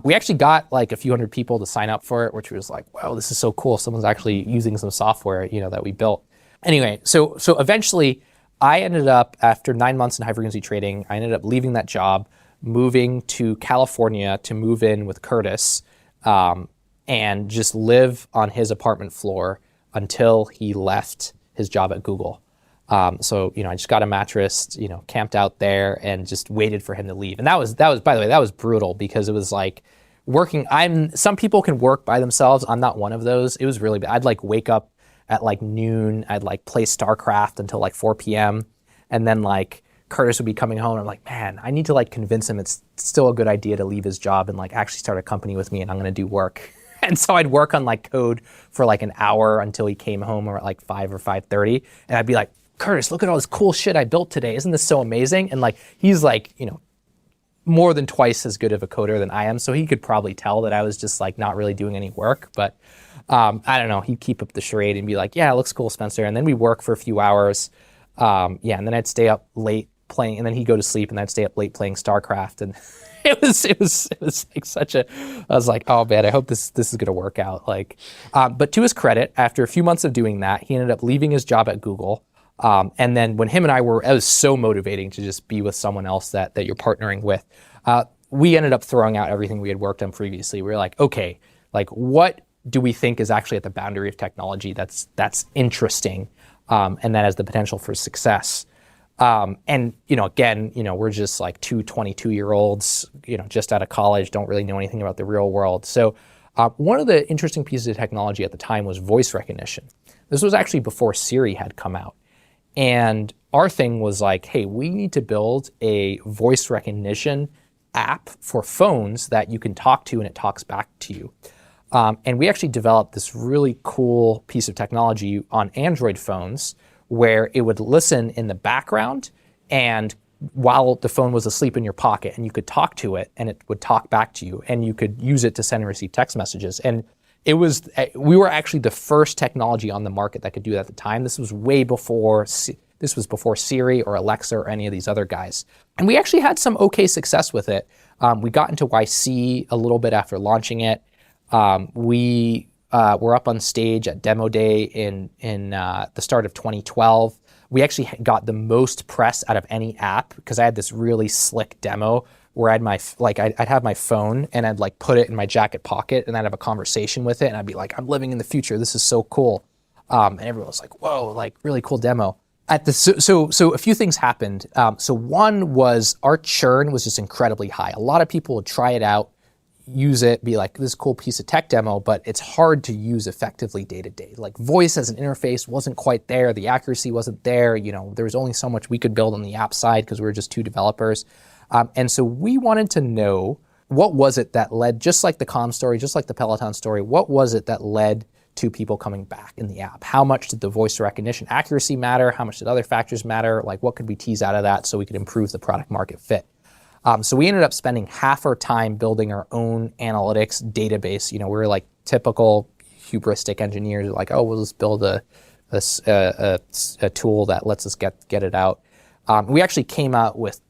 Speaker 2: We actually got like a few hundred people to sign up for it, which was like, wow, this is so cool. Someone's actually using some software, that we built. Anyway, so eventually I ended up, after 9 months in high frequency trading, I ended up leaving that job, moving to California to move in with Curtis and just live on his apartment floor until he left his job at Google. So I just got a mattress, camped out there and just waited for him to leave. And that was, by the way, that was brutal because it was like working. Some people can work by themselves. I'm not one of those. It was really bad. I'd like wake up at like noon. I'd like play StarCraft until like 4 p.m. And then like Curtis would be coming home and I'm like, man, I need to like convince him it's still a good idea to leave his job and like actually start a company with me and I'm going to do work. And so I'd work on like code for like an hour until he came home or at like 5 or 5:30. And I'd be like, Curtis, look at all this cool shit I built today. Isn't this so amazing? And like, he's like, more than twice as good of a coder than I am. So he could probably tell that I was just like not really doing any work. But I don't know, he'd keep up the charade and be like, yeah, it looks cool, Spenser. And then we work for a few hours. And then I'd stay up late playing, and then he'd go to sleep and I'd stay up late playing StarCraft. And it was like I was like, oh man, I hope this is gonna work out. Like, but to his credit, after a few months of doing that, he ended up leaving his job at Google. And then when him and I it was so motivating to just be with someone else that you're partnering with. We ended up throwing out everything we had worked on previously. We were like, okay, like what do we think is actually at the boundary of technology that's interesting, and that has the potential for success. And again, we're just like two 22-year-olds, just out of college, don't really know anything about the real world. So One of the interesting pieces of technology at the time was voice recognition. This was actually before Siri had come out. And our thing was like, hey, we need to build a voice recognition app for phones that you can talk to and it talks back to you. And we actually developed this really cool piece of technology on Android phones where it would listen in the background and while the phone was asleep in your pocket, and you could talk to it and it would talk back to you and you could use it to send and receive text messages. And we were actually the first technology on the market that could do that at the time. This was before Siri or Alexa or any of these other guys. And we actually had some okay success with it. We got into YC a little bit after launching it. We were up on stage at Demo Day in the start of 2012. We actually got the most press out of any app because I had this really slick demo where I'd have my phone and I'd like put it in my jacket pocket and I'd have a conversation with it and I'd be like, I'm living in the future. This is so cool. And everyone was like, whoa, like really cool demo. So a few things happened. So one was our churn was just incredibly high. A lot of people would try it out, use it, be like, this is a cool piece of tech demo, but it's hard to use effectively day to day. Like voice as an interface wasn't quite there. The accuracy wasn't there. There was only so much we could build on the app side because we were just two developers. And so we wanted to know what was it that led, just like the Calm story, just like the Peloton story, what was it that led to people coming back in the app? How much did the voice recognition accuracy matter? How much did other factors matter? Like what could we tease out of that so we could improve the product market fit? So we ended up spending half our time building our own analytics database. We were like typical hubristic engineers, like, oh, we'll just build a tool that lets us get it out. We actually came out with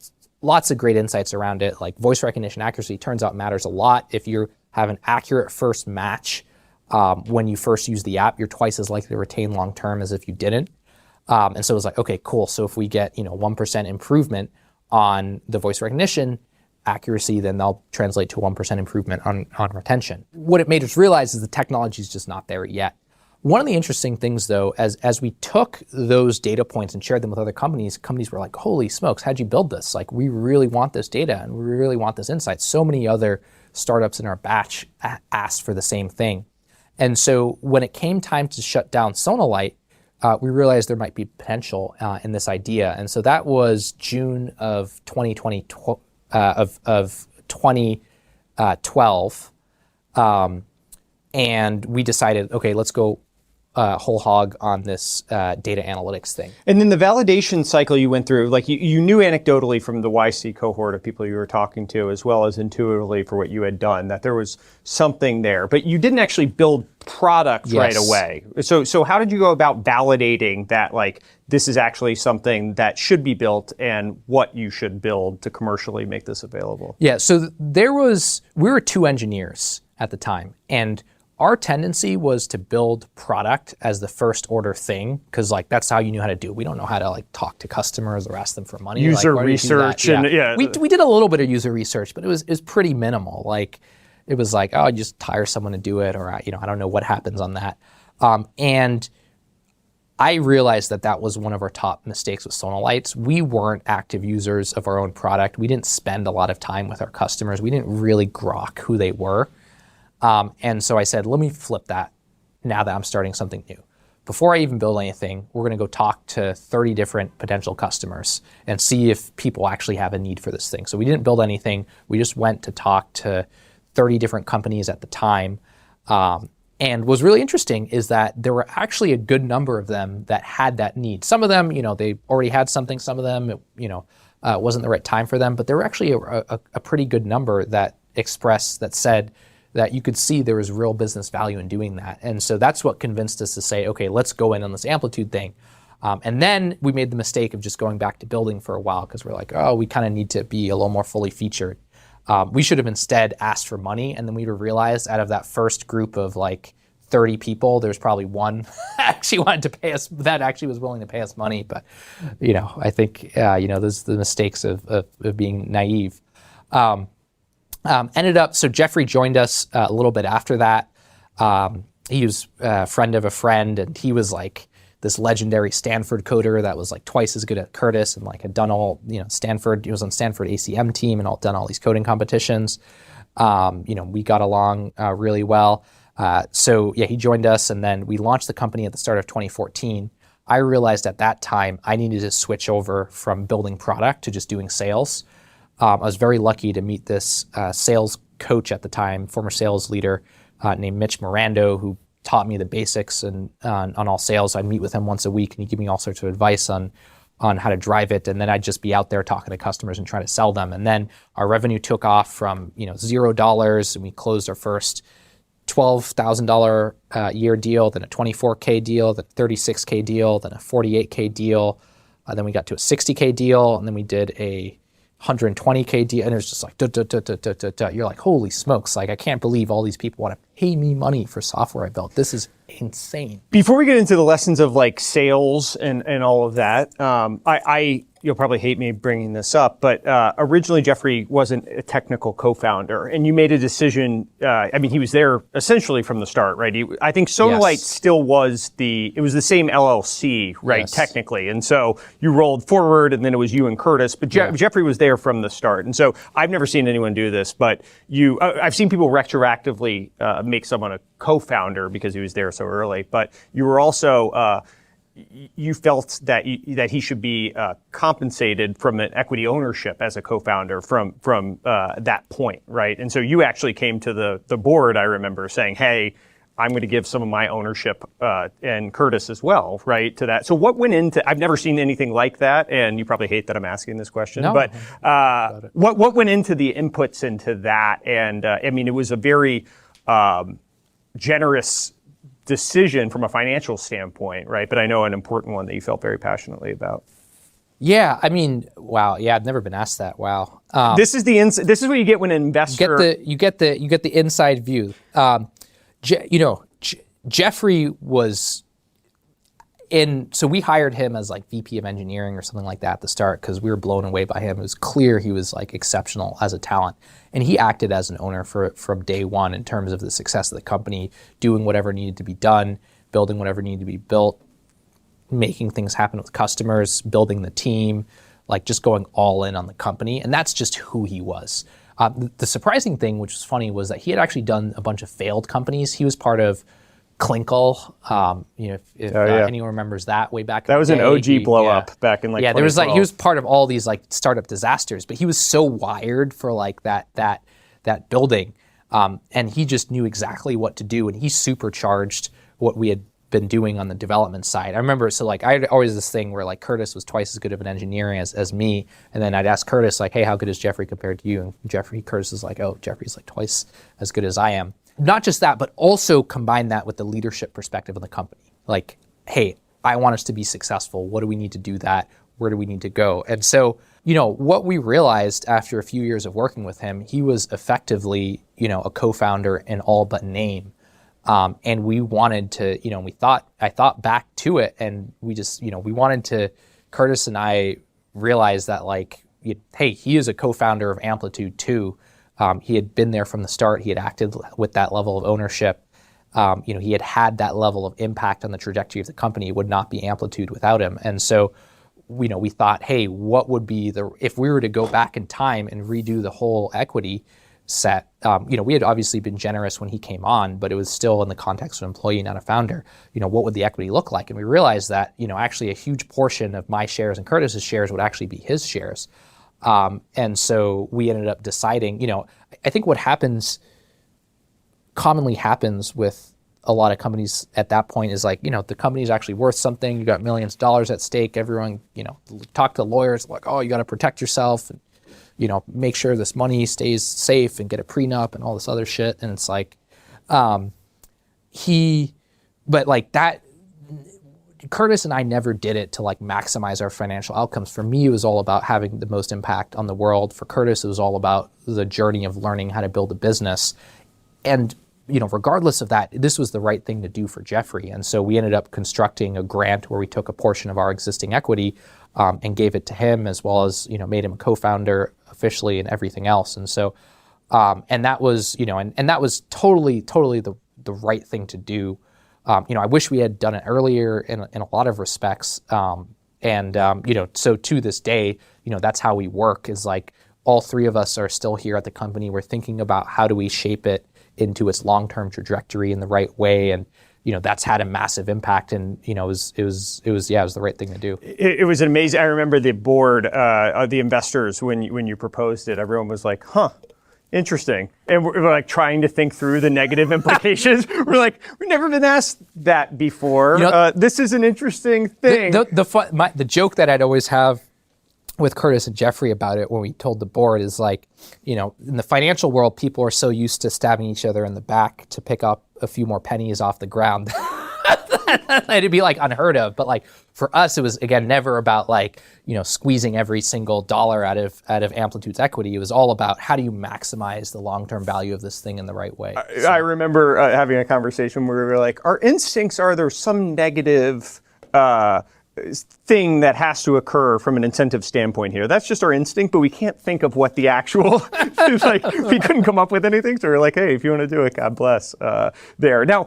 Speaker 2: lots of great insights around it. Like voice recognition accuracy turns out matters a lot. If you have an accurate first match when you first use the app, you're twice as likely to retain long term as if you didn't. And so it was like, okay, cool. So if we get 1% improvement on the voice recognition accuracy, then they'll translate to 1% improvement on retention. What it made us realize is the technology is just not there yet. One of the interesting things, though, as we took those data points and shared them with other companies were like, holy smokes, how'd you build this? Like, we really want this data and we really want this insight. So many other startups in our batch asked for the same thing. And so when it came time to shut down Sonalight, we realized there might be potential in this idea. And so that was June of 2012. And we decided, okay, let's go whole hog on this data analytics thing.
Speaker 1: And then the validation cycle you went through, like you knew anecdotally from the YC cohort of people you were talking to, as well as intuitively for what you had done, that there was something there, but you didn't actually build product right away. So how did you go about validating that, like, this is actually something that should be built and what you should build to commercially make this available?
Speaker 2: Yeah, so we were two engineers at the time, and our tendency was to build product as the first order thing, because like that's how you knew how to do it. We don't know how to like talk to customers or ask them for money.
Speaker 1: User research and
Speaker 2: We did a little bit of user research, but it was pretty minimal. Like it was like, oh, just hire someone to do it, or I don't know what happens on that. And I realized that was one of our top mistakes with Sonalights. We weren't active users of our own product. We didn't spend a lot of time with our customers. We didn't really grok who they were. And so I said, let me flip that now that I'm starting something new. Before I even build anything, we're going to go talk to 30 different potential customers and see if people actually have a need for this thing. So we didn't build anything. We just went to talk to 30 different companies at the time. And what's really interesting is that there were actually a good number of them that had that need. Some of them, they already had something. Some of them, it wasn't the right time for them. But there were actually a pretty good number that said that you could see there was real business value in doing that. And so that's what convinced us to say, okay, let's go in on this Amplitude thing. And then we made the mistake of just going back to building for a while because we're like, oh, we kind of need to be a little more fully featured. We should have instead asked for money, and then we would have realized out of that first group of like 30 people, there's probably one actually wanted to pay us, that actually was willing to pay us money. But, I think, those are the mistakes of being naive. So Jeffrey joined us a little bit after that. He was a friend of a friend, and he was like this legendary Stanford coder that was like twice as good at Curtis and like had done all, Stanford, he was on Stanford ACM team and done all these coding competitions. We got along really well. So he joined us, and then we launched the company at the start of 2014. I realized at that time I needed to switch over from building product to just doing sales. I was very lucky to meet this sales coach at the time, former sales leader named Mitch Mirando, who taught me the basics and on all sales. I'd meet with him once a week, and he'd give me all sorts of advice on how to drive it. And then I'd just be out there talking to customers and trying to sell them. And then our revenue took off from $0, and we closed our first $12,000 year deal, then a $24K deal, then a $36K deal, then a $48K deal. Then we got to a $60K deal, and then we did a $120K deal, and it was just like, you're like, holy smokes, like I can't believe all these people want to pay me money for software I built. This is insane.
Speaker 1: Before we get into the lessons of like sales and all of that, you'll probably hate me bringing this up, but originally Jeffrey wasn't a technical co-founder, and you made a decision. He was there essentially from the start, right? I think Sonalite still was it was the same LLC, right? Yes. Technically, and so you rolled forward, and then it was you and Curtis, but Jeffrey was there from the start. And so I've never seen anyone do this, but I've seen people retroactively make someone a co-founder because he was there so early, but you were also you felt that he should be compensated from an equity ownership as a co-founder from that point, right? And so you actually came to the board, I remember, saying, "Hey, I'm going to give some of my ownership and Curtis as well, right?" To that. So what went into? I've never seen anything like that, and you probably hate that I'm asking this question, but what went into the inputs into that? And it was a very generous decision from a financial standpoint, right? But I know an important one that you felt very passionately about.
Speaker 2: Yeah, wow. Yeah, I've never been asked that. Wow.
Speaker 1: This is what you get when an investor.
Speaker 2: You get the inside view. Jeffrey was so we hired him as like VP of engineering or something like that at the start because we were blown away by him. It was clear he was like exceptional as a talent. And he acted as an owner from day one in terms of the success of the company, doing whatever needed to be done, building whatever needed to be built, making things happen with customers, building the team, like just going all in on the company. And that's just who he was. The surprising thing, which was funny, was that he had actually done a bunch of failed companies. He was part of Clinkle, if anyone remembers that way back in the day.
Speaker 1: That was an OG blow up back in like 2012.
Speaker 2: There was he was part of all these like startup disasters, but he was so wired for like that building, and he just knew exactly what to do, and he supercharged what we had been doing on the development side. I remember, I had always this thing where like Curtis was twice as good of an engineer as me, and then I'd ask Curtis like, "Hey, how good is Jeffrey compared to you?" And Curtis is like, "Oh, Jeffrey's like twice as good as I am." Not just that, but also combine that with the leadership perspective of the company. Like, hey, I want us to be successful. What do we need to do that? Where do we need to go? And so, what we realized after a few years of working with him, he was effectively, a co-founder in all but name. And we wanted to, I thought back to it, and we just, we wanted to, Curtis and I realized that like, hey, he is a co-founder of Amplitude too. He had been there from the start. He had acted with that level of ownership. He had that level of impact on the trajectory of the company. It would not be Amplitude without him. And so, we thought, hey, what would be if we were to go back in time and redo the whole equity set? We had obviously been generous when he came on, but it was still in the context of an employee, not a founder. What would the equity look like? And we realized that, actually a huge portion of my shares and Curtis's shares would actually be his shares. And so we ended up deciding, I think what commonly happens with a lot of companies at that point is like, the company's actually worth something. You got millions of dollars at stake. Everyone, talk to lawyers like, oh, you got to protect yourself and, make sure this money stays safe and get a prenup and all this other shit. And it's like, but like that, Curtis and I never did it to like maximize our financial outcomes. For me, it was all about having the most impact on the world. For Curtis, it was all about the journey of learning how to build a business. And, regardless of that, this was the right thing to do for Jeffrey. And so we ended up constructing a grant where we took a portion of our existing equity and gave it to him, as well as, made him a co-founder officially and everything else. And so, and that was, and that was totally the right thing to do. I wish we had done it earlier in a lot of respects. So to this day, that's how we work, is like all three of us are still here at the company. We're thinking about how do we shape it into its long-term trajectory in the right way, and that's had a massive impact. And it was the right thing to do.
Speaker 1: It was amazing. I remember the board, the investors, when you proposed it, everyone was like, "Huh, interesting." And we're like trying to think through the negative implications. We're like, we've never been asked that before. This is an interesting thing.
Speaker 2: The joke that I'd always have with Curtis and Jeffrey about it when we told the board is like, in the financial world, people are so used to stabbing each other in the back to pick up a few more pennies off the ground. It'd be like unheard of. But like for us, it was, again, never about like, squeezing every single dollar out of Amplitude's equity. It was all about how do you maximize the long-term value of this thing in the right way.
Speaker 1: I remember having a conversation where we were like, our instincts are there some negative thing that has to occur from an incentive standpoint here. That's just our instinct, but we can't think of what the actual, like, we couldn't come up with anything. So we're like, hey, if you want to do it, God bless there. Now,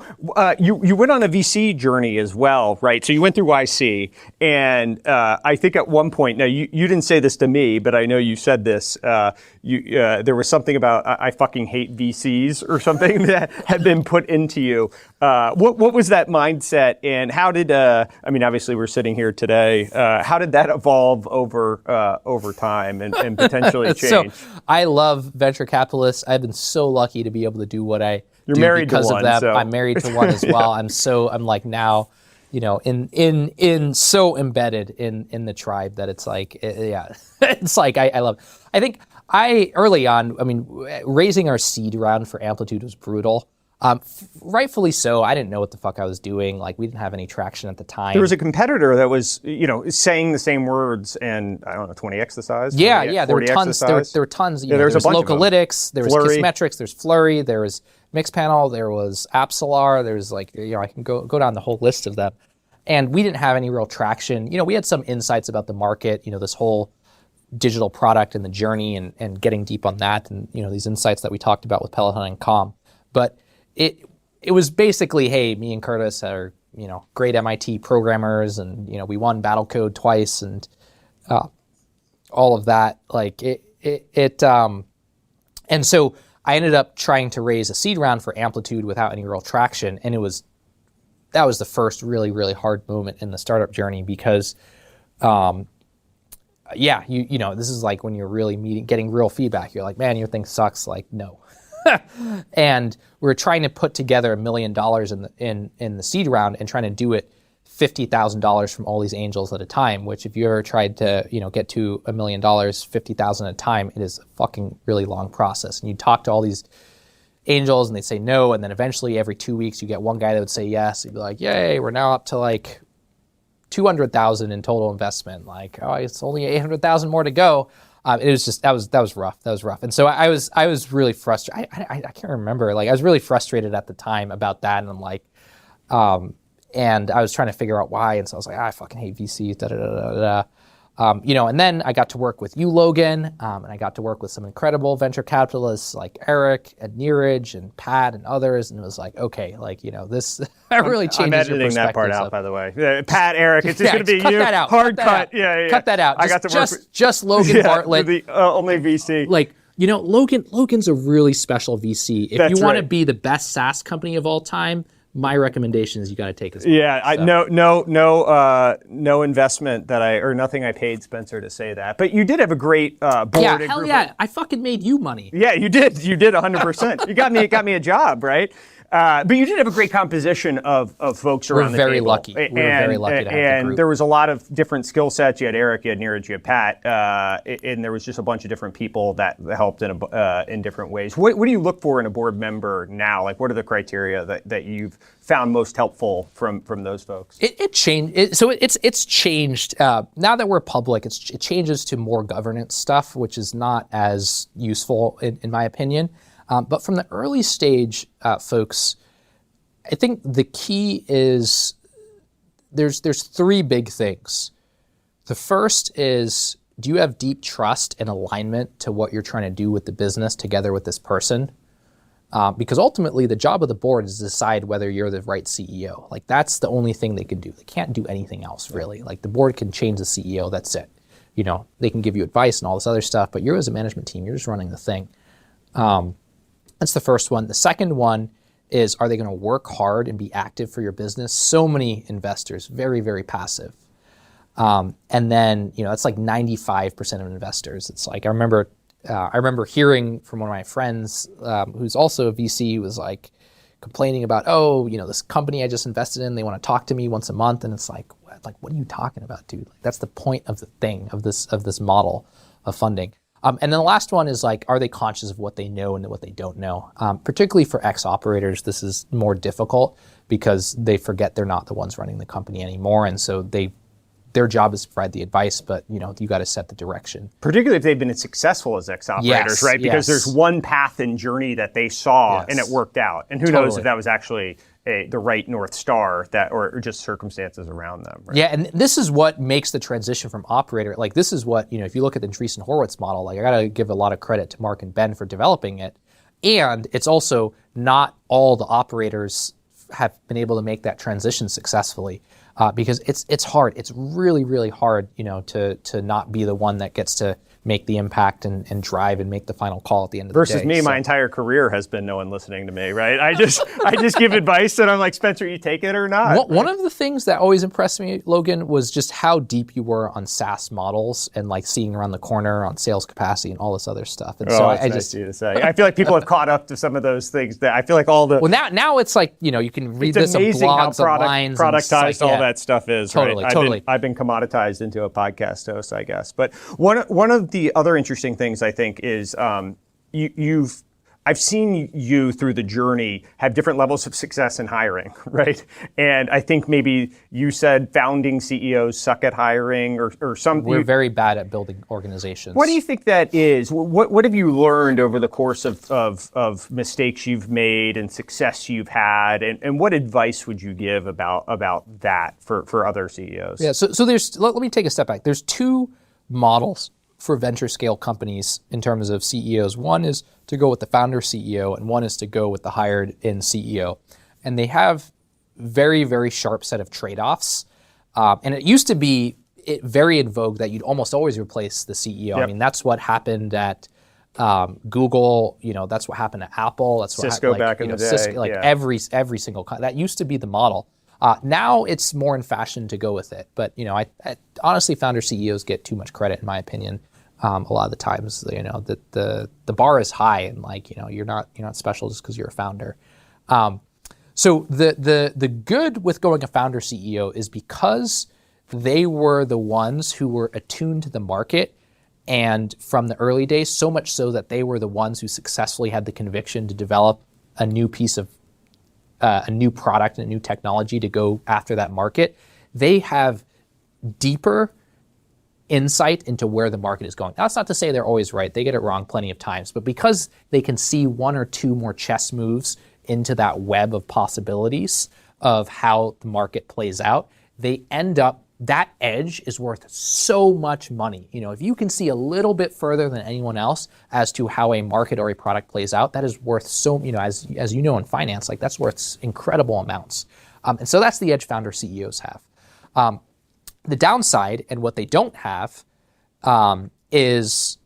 Speaker 1: you went on a VC journey as well, right? So you went through YC, and I think at one point, now you didn't say this to me, but I know you said this, there was something about I fucking hate VCs or something that had been put into you. What was that mindset, and how did, obviously we're sitting here today, how did that evolve over time and potentially change?
Speaker 2: So I love venture capitalists. I've been so lucky to be able to do what I do
Speaker 1: married
Speaker 2: because
Speaker 1: to one,
Speaker 2: of them.
Speaker 1: so.
Speaker 2: I'm married to one as well. I'm like now, in so embedded in the tribe that it's like, it's like I love. I think early on, raising our seed round for Amplitude was brutal. Rightfully so. I didn't know what the fuck I was doing. Like, we didn't have any traction at the time.
Speaker 1: There was a competitor that was, saying the same words and, I don't know, 20x the size?
Speaker 2: Yeah. There were tons. There were tons. There was Localytics. There was Kissmetrics. There's Flurry. There was Mixpanel. There was Appsolar. There was I can go down the whole list of them. And we didn't have any real traction. We had some insights about the market, this whole digital product and the journey and getting deep on that. And, these insights that we talked about with Peloton and Calm. But it was basically, hey, me and Curtis are, great MIT programmers, and, we won Battle Code twice, and all of that. Like and so I ended up trying to raise a seed round for Amplitude without any real traction, and that was the first really, really hard moment in the startup journey because, this is like when you're really getting real feedback. You're like, man, your thing sucks. Like, no. And we were trying to put together $1 million in the seed round and trying to do it $50,000 from all these angels at a time, which if you ever tried to, get to $1 million, $50,000 at a time, it is a fucking really long process. And you talk to all these angels and they say no, and then eventually every 2 weeks you get one guy that would say yes. You'd be like, yay, we're now up to like 200,000 in total investment. Like, oh, it's only 800,000 more to go. It was just that was rough. That was rough, and so I was really frustrated. I can't remember. Like, I was really frustrated at the time about that, and I'm like, and I was trying to figure out why, and so I was like, I fucking hate VCs. Da da da da da. And then I got to work with you, Logan, and I got to work with some incredible venture capitalists like Eric and Neeraj and Pat and others, and it was like, okay, like, this really changes your perspective.
Speaker 1: I'm editing that part out, by the way. Pat, Eric, it's just going to be
Speaker 2: cut
Speaker 1: you.
Speaker 2: that out.
Speaker 1: Hard
Speaker 2: cut.
Speaker 1: Yeah.
Speaker 2: Cut that out.
Speaker 1: I got to work
Speaker 2: just Logan Bartlett.
Speaker 1: The only VC.
Speaker 2: Like, Logan's a really special VC. If you want to be the best SaaS company of all time, my recommendation is you got to take his.
Speaker 1: Yeah, no investment or nothing I paid Spenser to say that. But you did have a great board.
Speaker 2: Yeah, hell yeah! I fucking made you money.
Speaker 1: Yeah, you did. You did 100%. You got me a job, right? But you did have a great composition of folks around the table.
Speaker 2: We're very lucky to have the
Speaker 1: and
Speaker 2: group.
Speaker 1: there was a lot of different skill sets. You had Eric, you had Neeraj, you had Pat, and there was just a bunch of different people that helped in different ways. What do you look for in a board member now? Like, what are the criteria that you've found most helpful from those folks?
Speaker 2: It changed. It's changed. Now that we're public, it changes to more governance stuff, which is not as useful in my opinion. But from the early stage folks, I think the key is there's three big things. The first is, do you have deep trust and alignment to what you're trying to do with the business together with this person? Because ultimately, the job of the board is to decide whether you're the right CEO. Like, that's the only thing they can do. They can't do anything else, really. Like, the board can change the CEO, that's it. they can give you advice and all this other stuff, but you're as a management team, you're just running the thing. That's the first one. The second one is, are they going to work hard and be active for your business? So many investors, very, very passive. And then, that's like 95% of investors. It's like, I remember hearing from one of my friends, who's also a VC, was like complaining about, this company I just invested in, they want to talk to me once a month. And it's like, what are you talking about, dude? Like, that's the point of the thing, of this model of funding. And then the last one is like, are they conscious of what they know and what they don't know? Particularly for ex-operators, this is more difficult because they forget they're not the ones running the company anymore. And so their job is to provide the advice, but you got to set the direction.
Speaker 1: Particularly if they've been successful as ex-operators, right? Because there's one path and journey that they saw and it worked out. And who knows if that was actually the right North Star or just circumstances around them. Right?
Speaker 2: Yeah, and this is what makes the transition from operator, like this is what, if you look at the Andreessen Horowitz model, like I got to give a lot of credit to Mark and Ben for developing it. And it's also not all the operators have been able to make that transition successfully. Because it's hard. It's really, really hard, to not be the one that gets to make the impact and drive and make the final call at the end of the day.
Speaker 1: Versus me, my entire career has been no one listening to me, right? I just give advice and I'm like, Spencer, you take it or not?
Speaker 2: One of the things that always impressed me, Logan, was just how deep you were on SaaS models and like seeing around the corner on sales capacity and all this other stuff. And so I just,
Speaker 1: nice of you to say. I feel like people have caught up to some of those things that I feel like all the...
Speaker 2: Well, now it's like, you can read this on blogs, on lines.
Speaker 1: Productized all that stuff is,
Speaker 2: totally,
Speaker 1: right?
Speaker 2: Totally.
Speaker 1: I've been commoditized into a podcast host, I guess. But one of the other interesting things I think is I've seen you through the journey have different levels of success in hiring, right? And I think maybe you said founding CEOs suck at hiring or something.
Speaker 2: We're very bad at building organizations.
Speaker 1: What do you think that is? What have you learned over the course of mistakes you've made and success you've had? And what advice would you give about that for other CEOs?
Speaker 2: Yeah, so let me take a step back. There's two models for venture scale companies in terms of CEOs. One is to go with the founder CEO and one is to go with the hired in CEO. And they have very, very sharp set of trade-offs. And it used to be very in vogue that you'd almost always replace the CEO. Yep. I mean, that's what happened at Google, that's what happened at Apple. That's what
Speaker 1: Cisco back in the day.
Speaker 2: Cisco, every single, that used to be the model. Now it's more in fashion to go with it. But, I honestly, founder CEOs get too much credit, in my opinion. A lot of the times, the bar is high and you're not special just because you're a founder. So the good with going a founder CEO is because they were the ones who were attuned to the market and from the early days, so much so that they were the ones who successfully had the conviction to develop a new piece of a new product and a new technology to go after that market. They have deeper insight into where the market is going. That's not to say they're always right. They get it wrong plenty of times. But because they can see one or two more chess moves into that web of possibilities of how the market plays out, they end up, that edge is worth so much money. If you can see a little bit further than anyone else as to how a market or a product plays out, that is worth so, as you know in finance, that's worth incredible amounts. And so that's the edge founder CEOs have. The downside and what they don't have is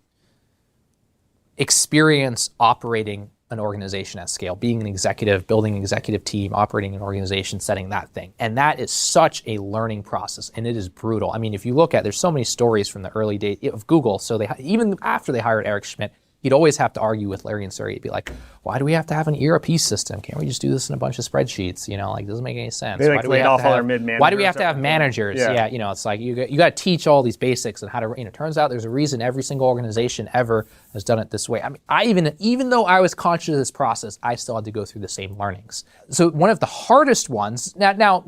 Speaker 2: experience operating an organization at scale, being an executive, building an executive team, operating an organization, setting that thing. And that is such a learning process, and it is brutal. I mean, if you look at, there's so many stories from the early days of Google. So even after they hired Eric Schmidt, he'd always have to argue with Larry and Sergey. He'd be like, why do we have to have an ERP system? Can't we just do this in a bunch of spreadsheets? Doesn't make any sense.
Speaker 1: They laid off all their mid-managers.
Speaker 2: Why do we have to have managers? Yeah, it's like you got to teach all these basics and how to, turns out there's a reason every single organization ever has done it this way. I mean, even though I was conscious of this process, I still had to go through the same learnings. So one of the hardest ones, now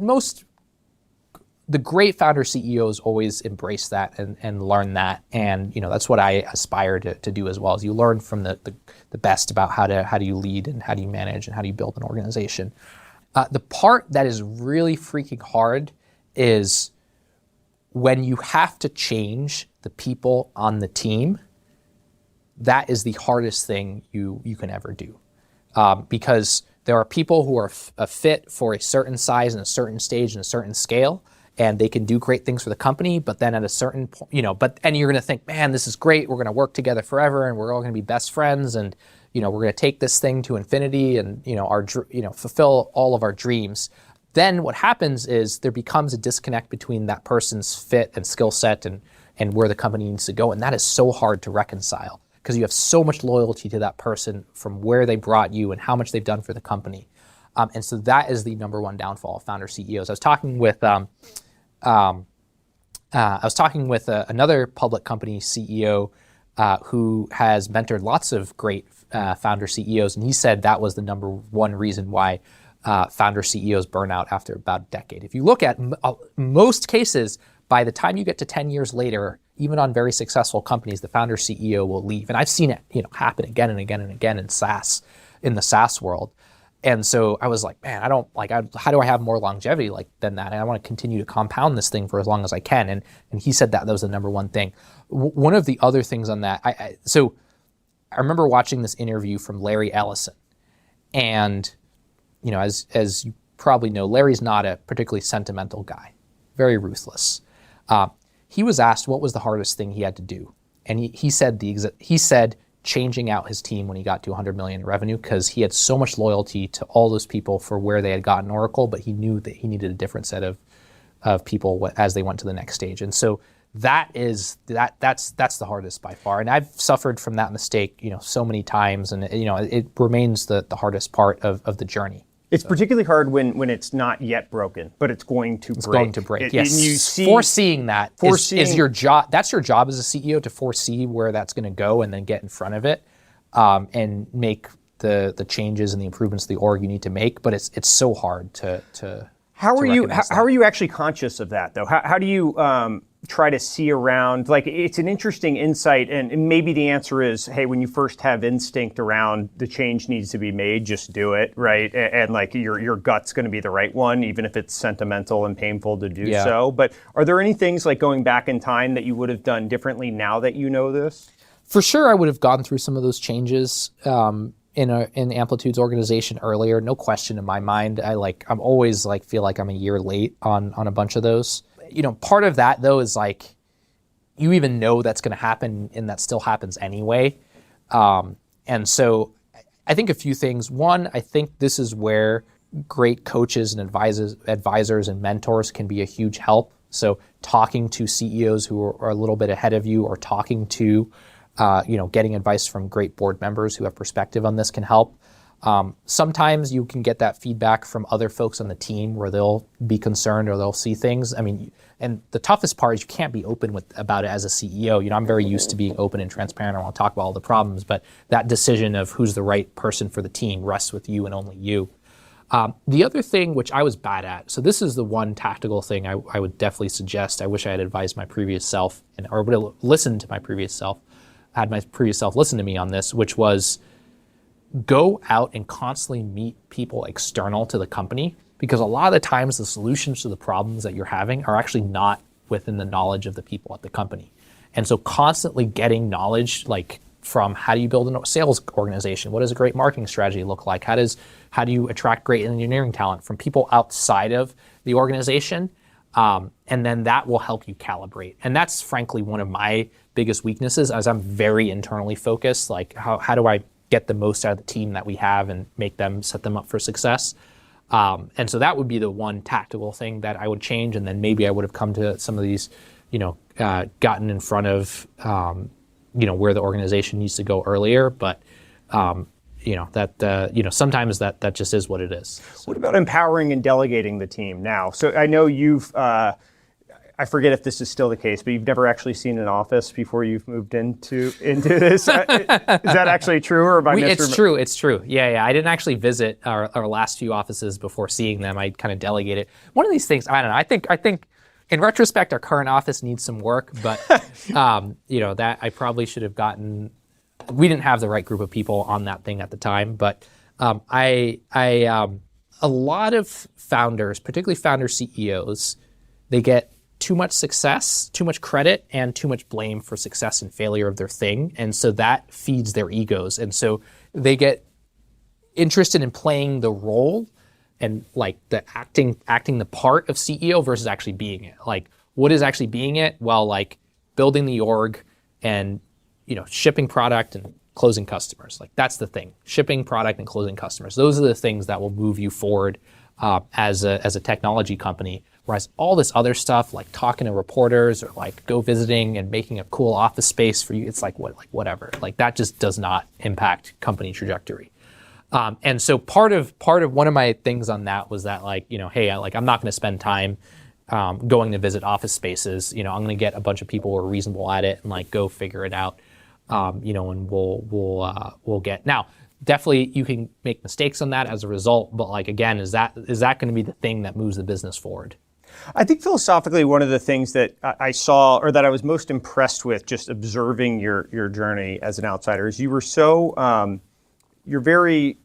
Speaker 2: the great founder CEOs always embrace that and learn that, and that's what I aspire to do as well. Is you learn from the best about how do you lead and how do you manage and how do you build an organization. The part that is really freaking hard is when you have to change the people on the team. That is the hardest thing you can ever do, because there are people who are a fit for a certain size and a certain stage and a certain scale. and they can do great things for the company, but then at a certain point, and you're going to think, man, this is great. We're going to work together forever, and we're all going to be best friends, and we're going to take this thing to infinity, and fulfill all of our dreams. Then what happens is there becomes a disconnect between that person's fit and skill set and where the company needs to go, and that is so hard to reconcile because you have so much loyalty to that person from where they brought you and how much they've done for the company. And so that is the number one downfall of founder CEOs. I was talking with another public company CEO who has mentored lots of great founder CEOs, and he said that was the number one reason why founder CEOs burn out after about a decade. If you look at most cases, by the time you get to 10 years later, even on very successful companies, the founder CEO will leave. And I've seen it happen again and again and again in the SaaS world. And so I was like, man, how do I have more longevity than that? And I want to continue to compound this thing for as long as I can. And he said that was the number one thing. One of the other things on that, I remember watching this interview from Larry Ellison. And, as you probably know, Larry's not a particularly sentimental guy, very ruthless. He was asked what was the hardest thing he had to do. And he said changing out his team when he got to 100 million in revenue, because he had so much loyalty to all those people for where they had gotten Oracle, but he knew that he needed a different set of people as they went to the next stage. And so that's the hardest by far. And I've suffered from that mistake, so many times, and it remains the hardest part of the journey.
Speaker 1: It's particularly hard when it's not yet broken, but it's going to break.
Speaker 2: It's going to break, yes. And you see, foreseeing that is your job. That's your job as a CEO, to foresee where that's going to go and then get in front of it and make the changes and the improvements to the org you need to make. But it's so hard to
Speaker 1: How are you actually conscious of that, though? How do you try to see around? It's an interesting insight, and maybe the answer is, hey, when you first have instinct around the change needs to be made, just do it, right? And your gut's going to be the right one, even if it's sentimental and painful to do so. But are there any things going back in time that you would have done differently now that you know this?
Speaker 2: For sure, I would have gone through some of those changes in Amplitude's organization earlier, no question in my mind. I'm always feel like I'm a year late on a bunch of those. Part of that though is you even know that's going to happen, and that still happens anyway. And so I think a few things. One, I think this is where great coaches and advisors and mentors can be a huge help. So talking to CEOs who are a little bit ahead of you, or talking to getting advice from great board members who have perspective on this can help. Sometimes you can get that feedback from other folks on the team where they'll be concerned or they'll see things. And the toughest part is you can't be open about it as a CEO. I'm very used to being open and transparent. I want to talk about all the problems, but that decision of who's the right person for the team rests with you and only you. The other thing, which I was bad at, so this is the one tactical thing I would definitely suggest. I wish I had advised my previous self or would have listened to my previous self. Had my previous self listen to me on this, which was go out and constantly meet people external to the company, because a lot of the times the solutions to the problems that you're having are actually not within the knowledge of the people at the company. And so constantly getting knowledge from how do you build a sales organization? What does a great marketing strategy look like? How do you attract great engineering talent from people outside of the organization? And then that will help you calibrate. And that's frankly one of my biggest weaknesses, as I'm very internally focused. How do I get the most out of the team that we have and set them up for success? And so that would be the one tactical thing that I would change. And then maybe I would have come to some of these, gotten in front of, where the organization needs to go earlier. But, sometimes that just is what it is. So.
Speaker 1: What about empowering and delegating the team now? So I know you've, I forget if this is still the case, but you've never actually seen an office before you've moved into this. Is that actually true, or am I misremembering?
Speaker 2: It's true. Yeah. I didn't actually visit our last few offices before seeing them. I kind of delegated. One of these things, I don't know. I think in retrospect, our current office needs some work, but that I probably should have gotten. We didn't have the right group of people on that thing at the time, but a lot of founders, particularly founder CEOs, they get too much success, too much credit, and too much blame for success and failure of their thing. And so that feeds their egos. And so they get interested in playing the role and like the acting the part of CEO versus actually being it. Like, what is actually being it? Well, like building the org and, shipping product and closing customers. Like, that's the thing. Shipping product and closing customers. Those are the things that will move you forward as a technology company. Whereas all this other stuff, like talking to reporters or like go visiting and making a cool office space for you, it's like whatever. Like, that just does not impact company trajectory. And so part of one of my things on that was that, like, hey, I'm not going to spend time going to visit office spaces. I'm going to get a bunch of people who are reasonable at it and like go figure it out. And we'll get. Now, definitely you can make mistakes on that as a result, but like, again, is that going to be the thing that moves the business forward?
Speaker 1: I think philosophically, one of the things that I saw, or that I was most impressed with just observing your journey as an outsider, is you were so, you're very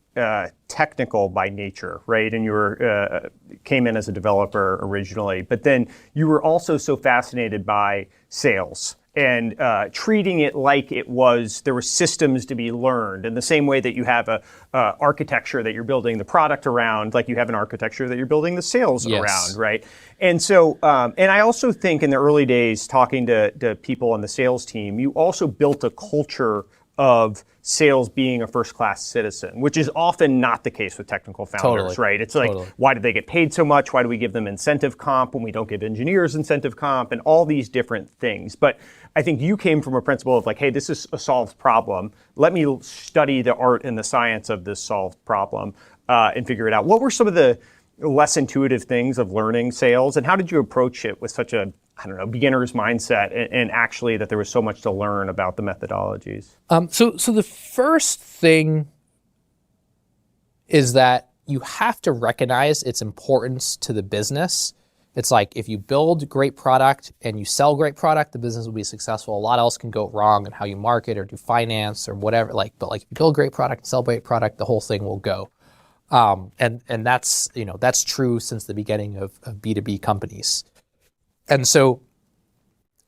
Speaker 1: technical by nature, right? And you were came in as a developer originally, but then you were also so fascinated by sales and treating it like there were systems to be learned in the same way that you have a architecture that you're building the product around, like you have an architecture that you're building the sales around, right? And so, and I also think in the early days, talking to people on the sales team, you also built a culture of sales being a first-class citizen, which is often not the case with technical founders, right? It's like, why do they get paid so much? Why do we give them incentive comp when we don't give engineers incentive comp, and all these different things? But I think you came from a principle of like, hey, this is a solved problem. Let me study the art and the science of this solved problem and figure it out. What were some of the less intuitive things of learning sales, and how did you approach it with such a, beginner's mindset, and actually that there was so much to learn about the methodologies?
Speaker 2: So the first thing is that you have to recognize its importance to the business. It's like, if you build great product and you sell great product, the business will be successful. A lot else can go wrong in how you market or do finance or whatever. But if you build great product and sell great product, the whole thing will go. And that's that's true since the beginning of B2B companies. And so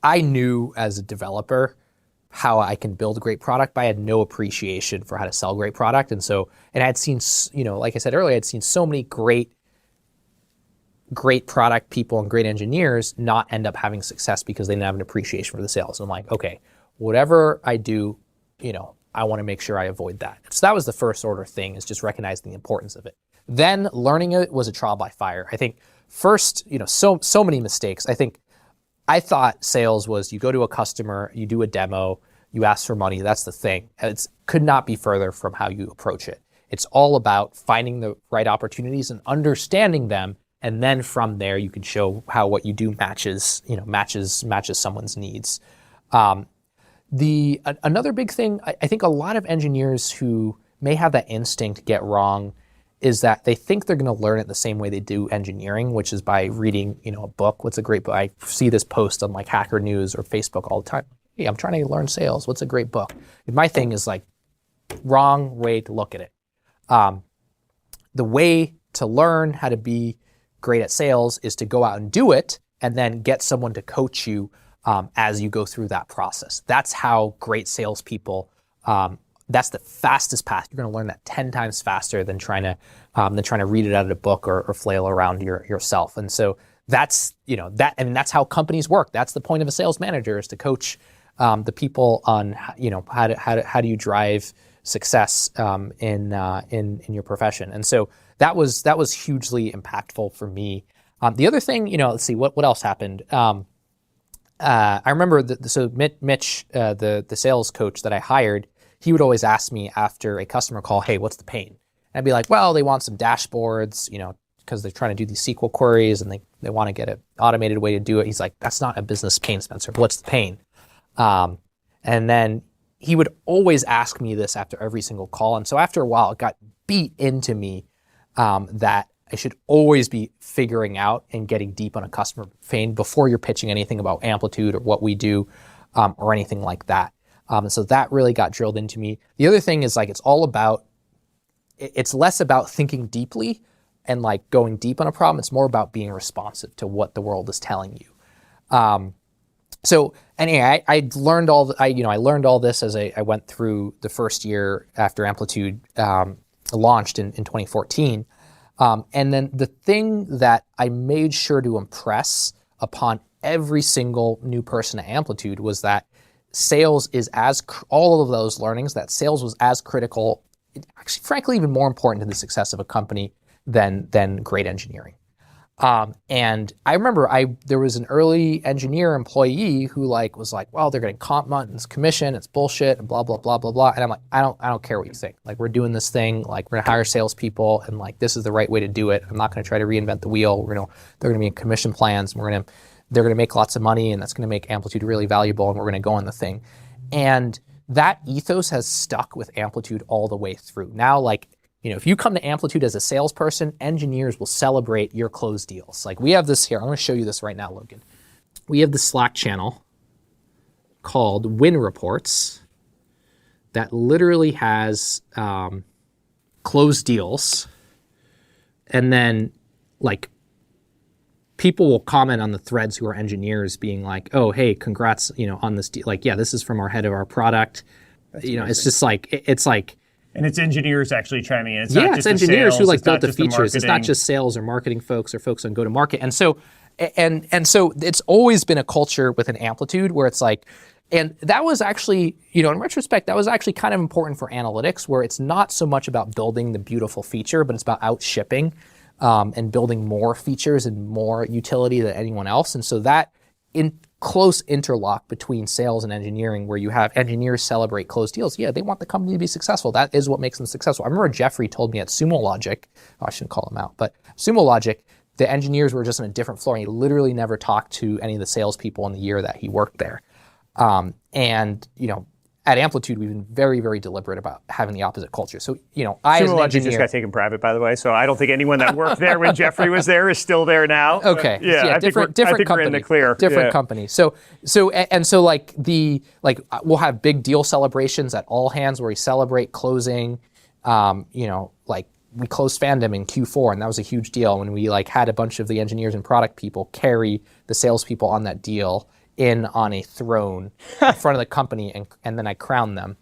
Speaker 2: I knew as a developer how I can build a great product, but I had no appreciation for how to sell great product. And I had seen, like I said earlier, I'd seen so many great product people and great engineers not end up having success because they didn't have an appreciation for the sales. And I'm like, okay, whatever I do, I want to make sure I avoid that. So that was the first order thing, is just recognizing the importance of it. Then learning it was a trial by fire. I think first, so many mistakes. I thought sales was, you go to a customer, you do a demo, you ask for money. That's the thing. It could not be further from how you approach it. It's all about finding the right opportunities and understanding them. And then from there, you can show how what you do matches someone's needs. Another big thing, I think a lot of engineers who may have that instinct get wrong is that they think they're going to learn it the same way they do engineering, which is by reading, a book. What's a great book? I see this post on like Hacker News or Facebook all the time. Hey, I'm trying to learn sales. What's a great book? And my thing is like, wrong way to look at it. The way to learn how to be great at sales is to go out and do it, and then get someone to coach you as you go through that process. That's how great salespeople. That's the fastest path. You're going to learn that 10 times faster than trying to read it out of a book or flail around yourself. And so that's that's how companies work. That's the point of a sales manager, is to coach the people on how do you drive success in your profession. And so that was hugely impactful for me. The other thing, let's see, what else happened. I remember Mitch, the sales coach that I hired, he would always ask me after a customer call, hey, what's the pain? And I'd be like, well, they want some dashboards, because they're trying to do these SQL queries and they want to get an automated way to do it. He's like, that's not a business pain, Spenser. What's the pain? And then he would always ask me this after every single call. And so after a while, it got beat into me that I should always be figuring out and getting deep on a customer pain before you're pitching anything about Amplitude or what we do or anything like that. And so that really got drilled into me. The other thing is like, it's less about thinking deeply and like going deep on a problem. It's more about being responsive to what the world is telling you. So anyway, I learned all this as I went through the first year after Amplitude launched in 2014. And then the thing that I made sure to impress upon every single new person at Amplitude was that sales is all of those learnings, that sales was as critical, actually, frankly, even more important to the success of a company than great engineering. And I remember there was an early engineer employee who was like, well, they're getting comp months, commission, it's bullshit, and blah, blah, blah, blah, blah. And I'm like, I don't care what you think. Like, we're doing this thing, like, we're gonna hire salespeople, and like, this is the right way to do it. I'm not gonna try to reinvent the wheel. They're gonna be in commission plans, and they're gonna make lots of money, and that's gonna make Amplitude really valuable, and we're gonna go on the thing. And that ethos has stuck with Amplitude all the way through. Now, if you come to Amplitude as a salesperson, engineers will celebrate your closed deals. Like, we have this here. I'm going to show you this right now, Logan. We have the Slack channel called Win Reports that literally has closed deals. And then, people will comment on the threads who are engineers being like, oh, hey, congrats, on this deal. Like, yeah, this is from our head of our product. That's amazing. It's just like...
Speaker 1: And it's engineers actually chiming in. It's
Speaker 2: engineers
Speaker 1: sales,
Speaker 2: who built the features. It's not just sales or marketing folks or folks on go-to-market. And so it's always been a culture within Amplitude where it's like, and that was actually, in retrospect, that was actually kind of important for analytics, where it's not so much about building the beautiful feature, but it's about out-shipping and building more features and more utility than anyone else. And so that in close interlock between sales and engineering, where you have engineers celebrate closed deals. Yeah, they want the company to be successful. That is what makes them successful. I remember Jeffrey told me at Sumo Logic, I shouldn't call him out, but Sumo Logic, the engineers were just on a different floor, and he literally never talked to any of the salespeople in the year that he worked there. At Amplitude, we've been very, very deliberate about having the opposite culture. So, I as an engineer
Speaker 1: just got taken private, by the way. So I don't think anyone that worked there when Jeffrey was there is still there now.
Speaker 2: Okay.
Speaker 1: Yeah,
Speaker 2: different company.
Speaker 1: We're in the clear.
Speaker 2: Different company. So we'll have big deal celebrations at all hands where we celebrate closing. We closed Fandom in Q4, and that was a huge deal when we had a bunch of the engineers and product people carry the salespeople on that deal in on a throne in front of the company, and then I crowned them,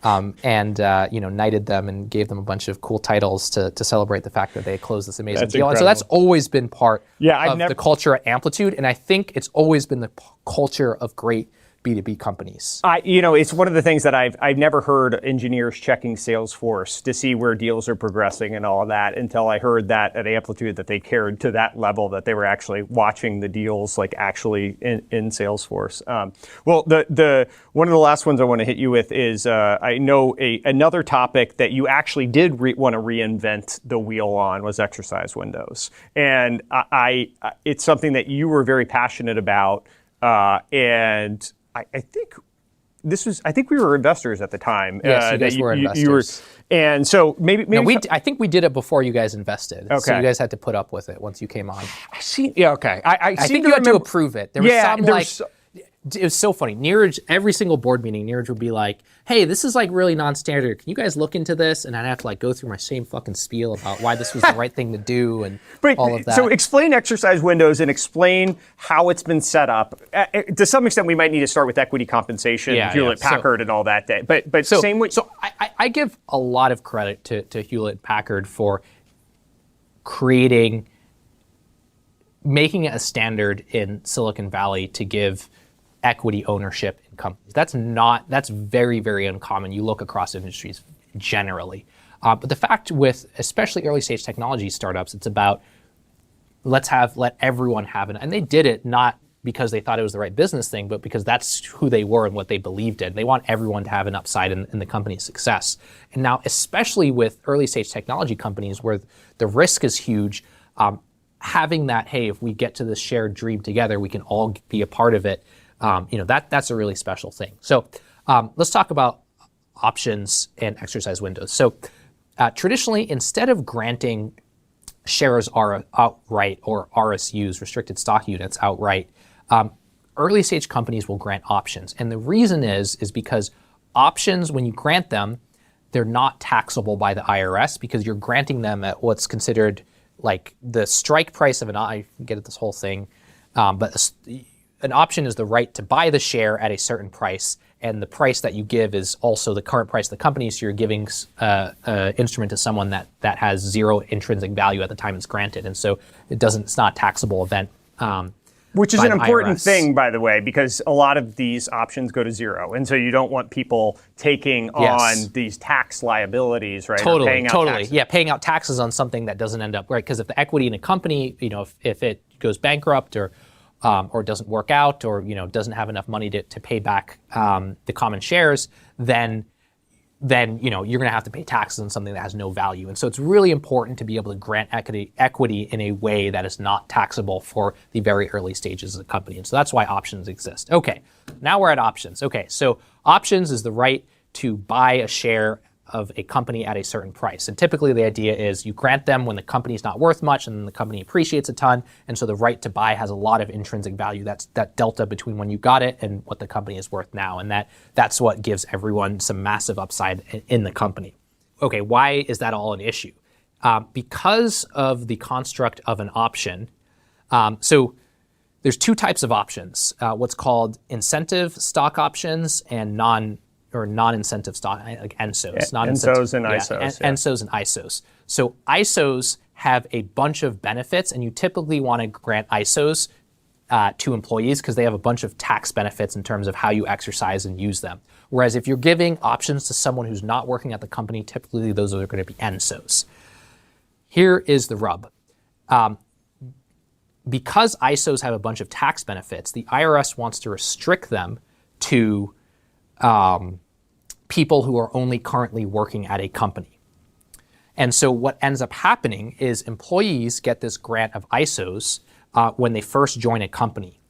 Speaker 2: knighted them and gave them a bunch of cool titles to celebrate the fact that they had closed this amazing deal. Incredible. And so that's always been part of the culture at Amplitude, and I think it's always been the culture of great B2B companies.
Speaker 1: It's one of the things that I've never heard engineers checking Salesforce to see where deals are progressing and all of that until I heard that at Amplitude, that they cared to that level, that they were actually watching the deals actually in Salesforce. The one of the last ones I want to hit you with is I know another topic that you actually did want to reinvent the wheel on was exercise windows, and it's something that you were very passionate about, and I think we were investors at the time.
Speaker 2: Yes, you guys were investors.
Speaker 1: And so maybe
Speaker 2: I think we did it before you guys invested. Okay. So you guys had to put up with it once you came on.
Speaker 1: I think you
Speaker 2: had to approve it. There was it was so funny. Neeraj, every single board meeting, Neeraj would be like, hey, this is really non-standard. Can you guys look into this? And I'd have to go through my same fucking spiel about why this was the right thing to do and all of that.
Speaker 1: So explain exercise windows and explain how it's been set up. To some extent, we might need to start with equity compensation, Hewlett-Packard and all that. But same way.
Speaker 2: So I give a lot of credit to Hewlett-Packard for making it a standard in Silicon Valley to give equity ownership in companies. That's very, very uncommon. You look across industries generally. But the fact with especially early stage technology startups, it's about let everyone have it. And they did it not because they thought it was the right business thing, but because that's who they were and what they believed in. They want everyone to have an upside in the company's success. And now, especially with early stage technology companies where the risk is huge, having that, hey, if we get to this shared dream together, we can all be a part of it. That's a really special thing. So let's talk about options and exercise windows. So traditionally, instead of granting shares outright or RSUs, restricted stock units outright, early stage companies will grant options. And the reason is because options, when you grant them, they're not taxable by the IRS because you're granting them at what's considered the strike price of I get at this whole thing, but an option is the right to buy the share at a certain price, and the price that you give is also the current price of the company. So you're giving an instrument to someone that has zero intrinsic value at the time it's granted, and so it's not a taxable event.
Speaker 1: Which is an important
Speaker 2: IRS.
Speaker 1: thing, by the way, because a lot of these options go to zero. And so you don't want people taking on these tax liabilities, right?
Speaker 2: Totally,
Speaker 1: or paying out taxes.
Speaker 2: Yeah, paying out taxes on something that doesn't end up, right? Because if the equity in a company, if it goes bankrupt or doesn't work out or, doesn't have enough money to pay back the common shares, then you're going to have to pay taxes on something that has no value. And so it's really important to be able to grant equity in a way that is not taxable for the very early stages of the company. And so that's why options exist. Okay, now we're at options. Okay, so options is the right to buy a share of a company at a certain price. And typically the idea is you grant them when the company's not worth much and then the company appreciates a ton. And so the right to buy has a lot of intrinsic value. That's that delta between when you got it and what the company is worth now. And that's what gives everyone some massive upside in the company. Okay, why is that all an issue? Because of the construct of an option. So there's two types of options, what's called incentive stock options and non-incentive stock, like ENSOs.
Speaker 1: ENSOs and ISOs.
Speaker 2: ENSOs and ISOs. So ISOs have a bunch of benefits, and you typically want to grant ISOs to employees because they have a bunch of tax benefits in terms of how you exercise and use them. Whereas if you're giving options to someone who's not working at the company, typically those are going to be ENSOs. Here is the rub. Because ISOs have a bunch of tax benefits, the IRS wants to restrict them to people who are only currently working at a company. And so what ends up happening is employees get this grant of ISOs when they first join a company.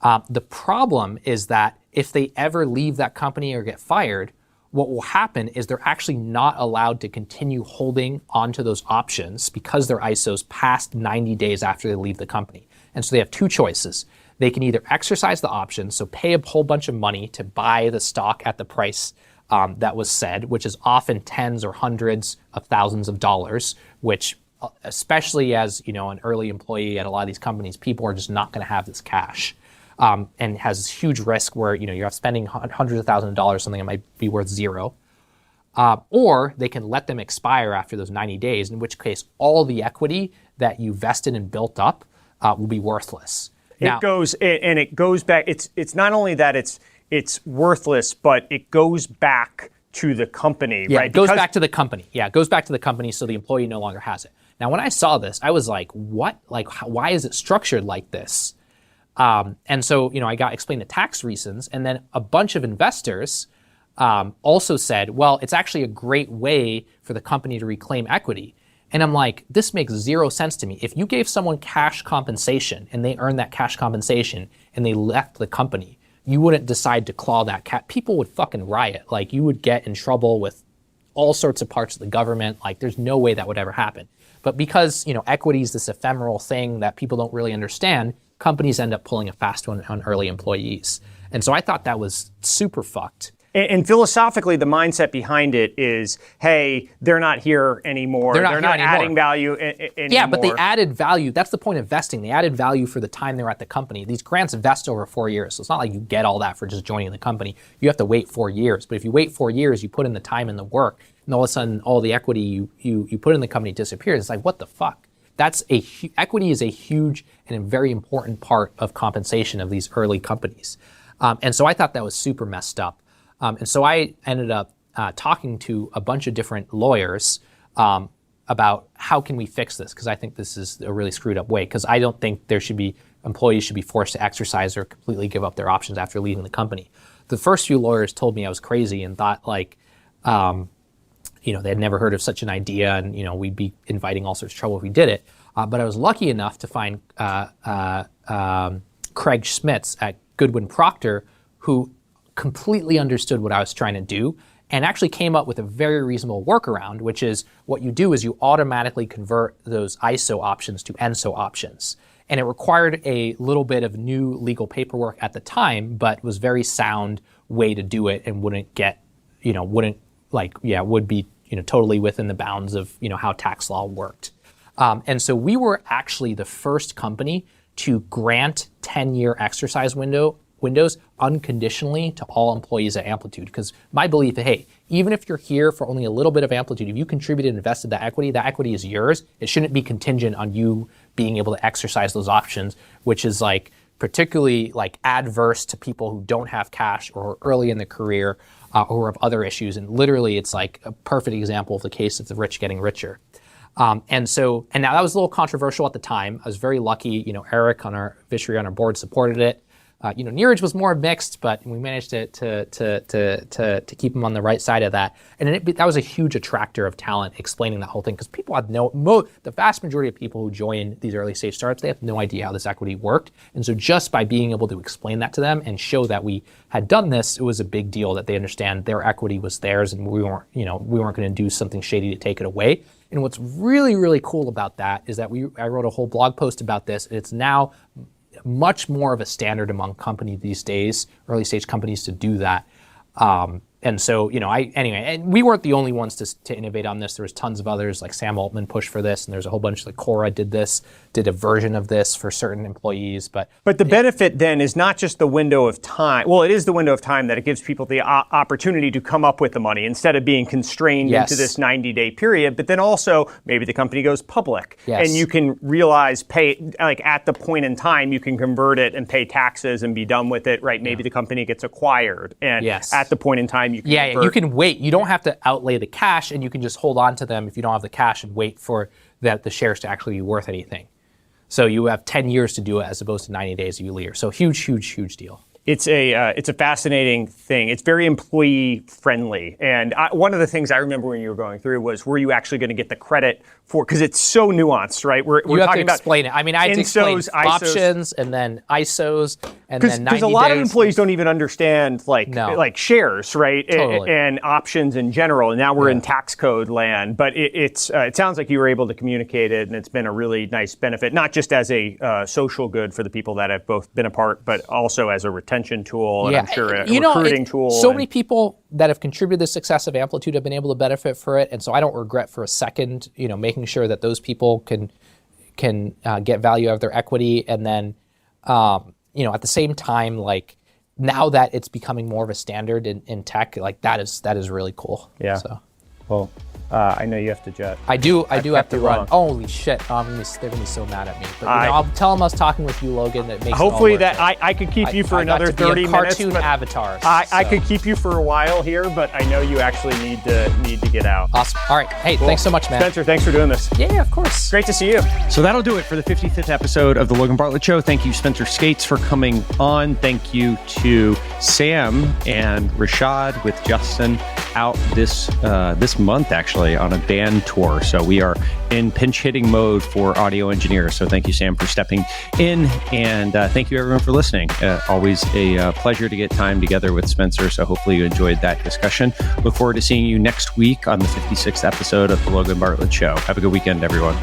Speaker 2: The problem is that if they ever leave that company or get fired, what will happen is they're actually not allowed to continue holding onto those options because they're ISOs past 90 days after they leave the company. And so they have two choices. They can either exercise the option, so pay a whole bunch of money to buy the stock at the price that was said, which is often tens or hundreds of thousands of dollars, which especially as an early employee at a lot of these companies, people are just not going to have this cash. And has this huge risk where you're spending hundreds of thousands of dollars, something that might be worth zero. Or they can let them expire after those 90 days, in which case all the equity that you vested and built up will be worthless.
Speaker 1: It goes back. It's not only that it's worthless, but it goes back to the company, right?
Speaker 2: It goes back to the company. Yeah, it goes back to the company, so the employee no longer has it. Now, when I saw this, I was like, "What? Why is it structured like this?" And so, I got explained the tax reasons, and then a bunch of investors also said, "Well, it's actually a great way for the company to reclaim equity." And I'm like, this makes zero sense to me. If you gave someone cash compensation and they earned that cash compensation and they left the company, you wouldn't decide to claw that cat. People would fucking riot. You would get in trouble with all sorts of parts of the government. There's no way that would ever happen. But because, equity is this ephemeral thing that people don't really understand, companies end up pulling a fast one on early employees. And so I thought that was super fucked.
Speaker 1: And philosophically, the mindset behind it is, hey, they're not here anymore. They're not adding value anymore.
Speaker 2: Yeah, but they added value. That's the point of vesting. They added value for the time they were at the company. These grants vest over 4 years. So it's not like you get all that for just joining the company. You have to wait 4 years. But if you wait 4 years, you put in the time and the work, and all of a sudden, all the equity you put in the company disappears. It's like, what the fuck? Equity is a huge and a very important part of compensation of these early companies. And so I thought that was super messed up. And so I ended up talking to a bunch of different lawyers about how can we fix this, because I think this is a really screwed up way, because I don't think employees should be forced to exercise or completely give up their options after leaving the company. The first few lawyers told me I was crazy and thought they had never heard of such an idea and we'd be inviting all sorts of trouble if we did it. But I was lucky enough to find Craig Schmitz at Goodwin Procter, who completely understood what I was trying to do and actually came up with a very reasonable workaround, which is what you do is you automatically convert those ISO options to ENSO options. And it required a little bit of new legal paperwork at the time, but was very sound way to do it and would be totally within the bounds of how tax law worked. And so we were actually the first company to grant 10-year exercise windows unconditionally to all employees at Amplitude. Because my belief is, hey, even if you're here for only a little bit of Amplitude, if you contributed and invested that equity is yours. It shouldn't be contingent on you being able to exercise those options, which is like particularly like adverse to people who don't have cash or are early in the career or have other issues. And literally it's like a perfect example of the case of the rich getting richer. And now that was a little controversial at the time. I was very lucky, Eric Vishri on our board supported it. Neeraj was more mixed, but we managed to keep him on the right side of that. And that was a huge attractor of talent explaining that whole thing, because people had the vast majority of people who join these early stage startups, they have no idea how this equity worked. And so just by being able to explain that to them and show that we had done this, it was a big deal that they understand their equity was theirs and we weren't going to do something shady to take it away. And what's really, really cool about that is that I wrote a whole blog post about this. It's now much more of a standard among companies these days, early stage companies, to do that. And so, and we weren't the only ones to innovate on this. There was tons of others, like Sam Altman pushed for this, and there's a whole bunch, like Quora did a version of this for certain employees. But
Speaker 1: the benefit then is not just the window of time. Well, it is the window of time that it gives people the opportunity to come up with the money instead of being constrained into this 90-day period. But then also, maybe the company goes public, and you can pay, like at the point in time, you can convert it and pay taxes and be done with it, right? Maybe the company gets acquired, and at the point in time, you can
Speaker 2: you can wait. You don't have to outlay the cash, and you can just hold on to them if you don't have the cash and wait for the shares to actually be worth anything. So you have 10 years to do it as opposed to 90 days a year. So huge, huge, huge deal.
Speaker 1: It's a fascinating thing. It's very employee friendly. And one of the things I remember when you were going through was, were you actually going to get the credit for, because it's so nuanced, right? We're
Speaker 2: you have
Speaker 1: talking
Speaker 2: to explain it. I mean, I had to explain
Speaker 1: ISOs,
Speaker 2: options and then ISOs and then 90 days.
Speaker 1: Because a lot of employees don't even understand like shares, right?
Speaker 2: Totally.
Speaker 1: And options in general. And now we're in tax code land. But it sounds like you were able to communicate it, and it's been a really nice benefit, not just as a social good for the people that have both been a part, but also as a retention tool, and I'm sure a recruiting tool.
Speaker 2: So many people that have contributed to the success of Amplitude have been able to benefit for it, and so I don't regret for a second, making sure that those people can get value out of their equity, and then, at the same time, like now that it's becoming more of a standard in tech, like that is really cool.
Speaker 1: Yeah.
Speaker 2: So.
Speaker 1: Well, I know you have to jet.
Speaker 2: I do have to run. Holy shit! They're gonna be so mad at me. But I'll tell them I was talking with you, Logan. That makes
Speaker 1: hopefully
Speaker 2: it all
Speaker 1: that I could keep you for another 30 minutes.
Speaker 2: Cartoon avatars.
Speaker 1: I could keep you for a while here, but I know you actually need to get out.
Speaker 2: Awesome. All right. Hey, Thanks so much, man.
Speaker 1: Spenser, thanks for doing this.
Speaker 2: Yeah, of course.
Speaker 1: Great to see you. So that'll do it for the 55th episode of the Logan Bartlett Show. Thank you, Spenser Skates, for coming on. Thank you to Sam and Rashad with Justin out this month, actually, on a band tour. So we are in pinch hitting mode for audio engineers. So thank you, Sam, for stepping in. And thank you, everyone, for listening. Always a pleasure to get time together with Spenser. So hopefully you enjoyed that discussion. Look forward to seeing you next week on the 56th episode of the Logan Bartlett Show. Have a good weekend, everyone.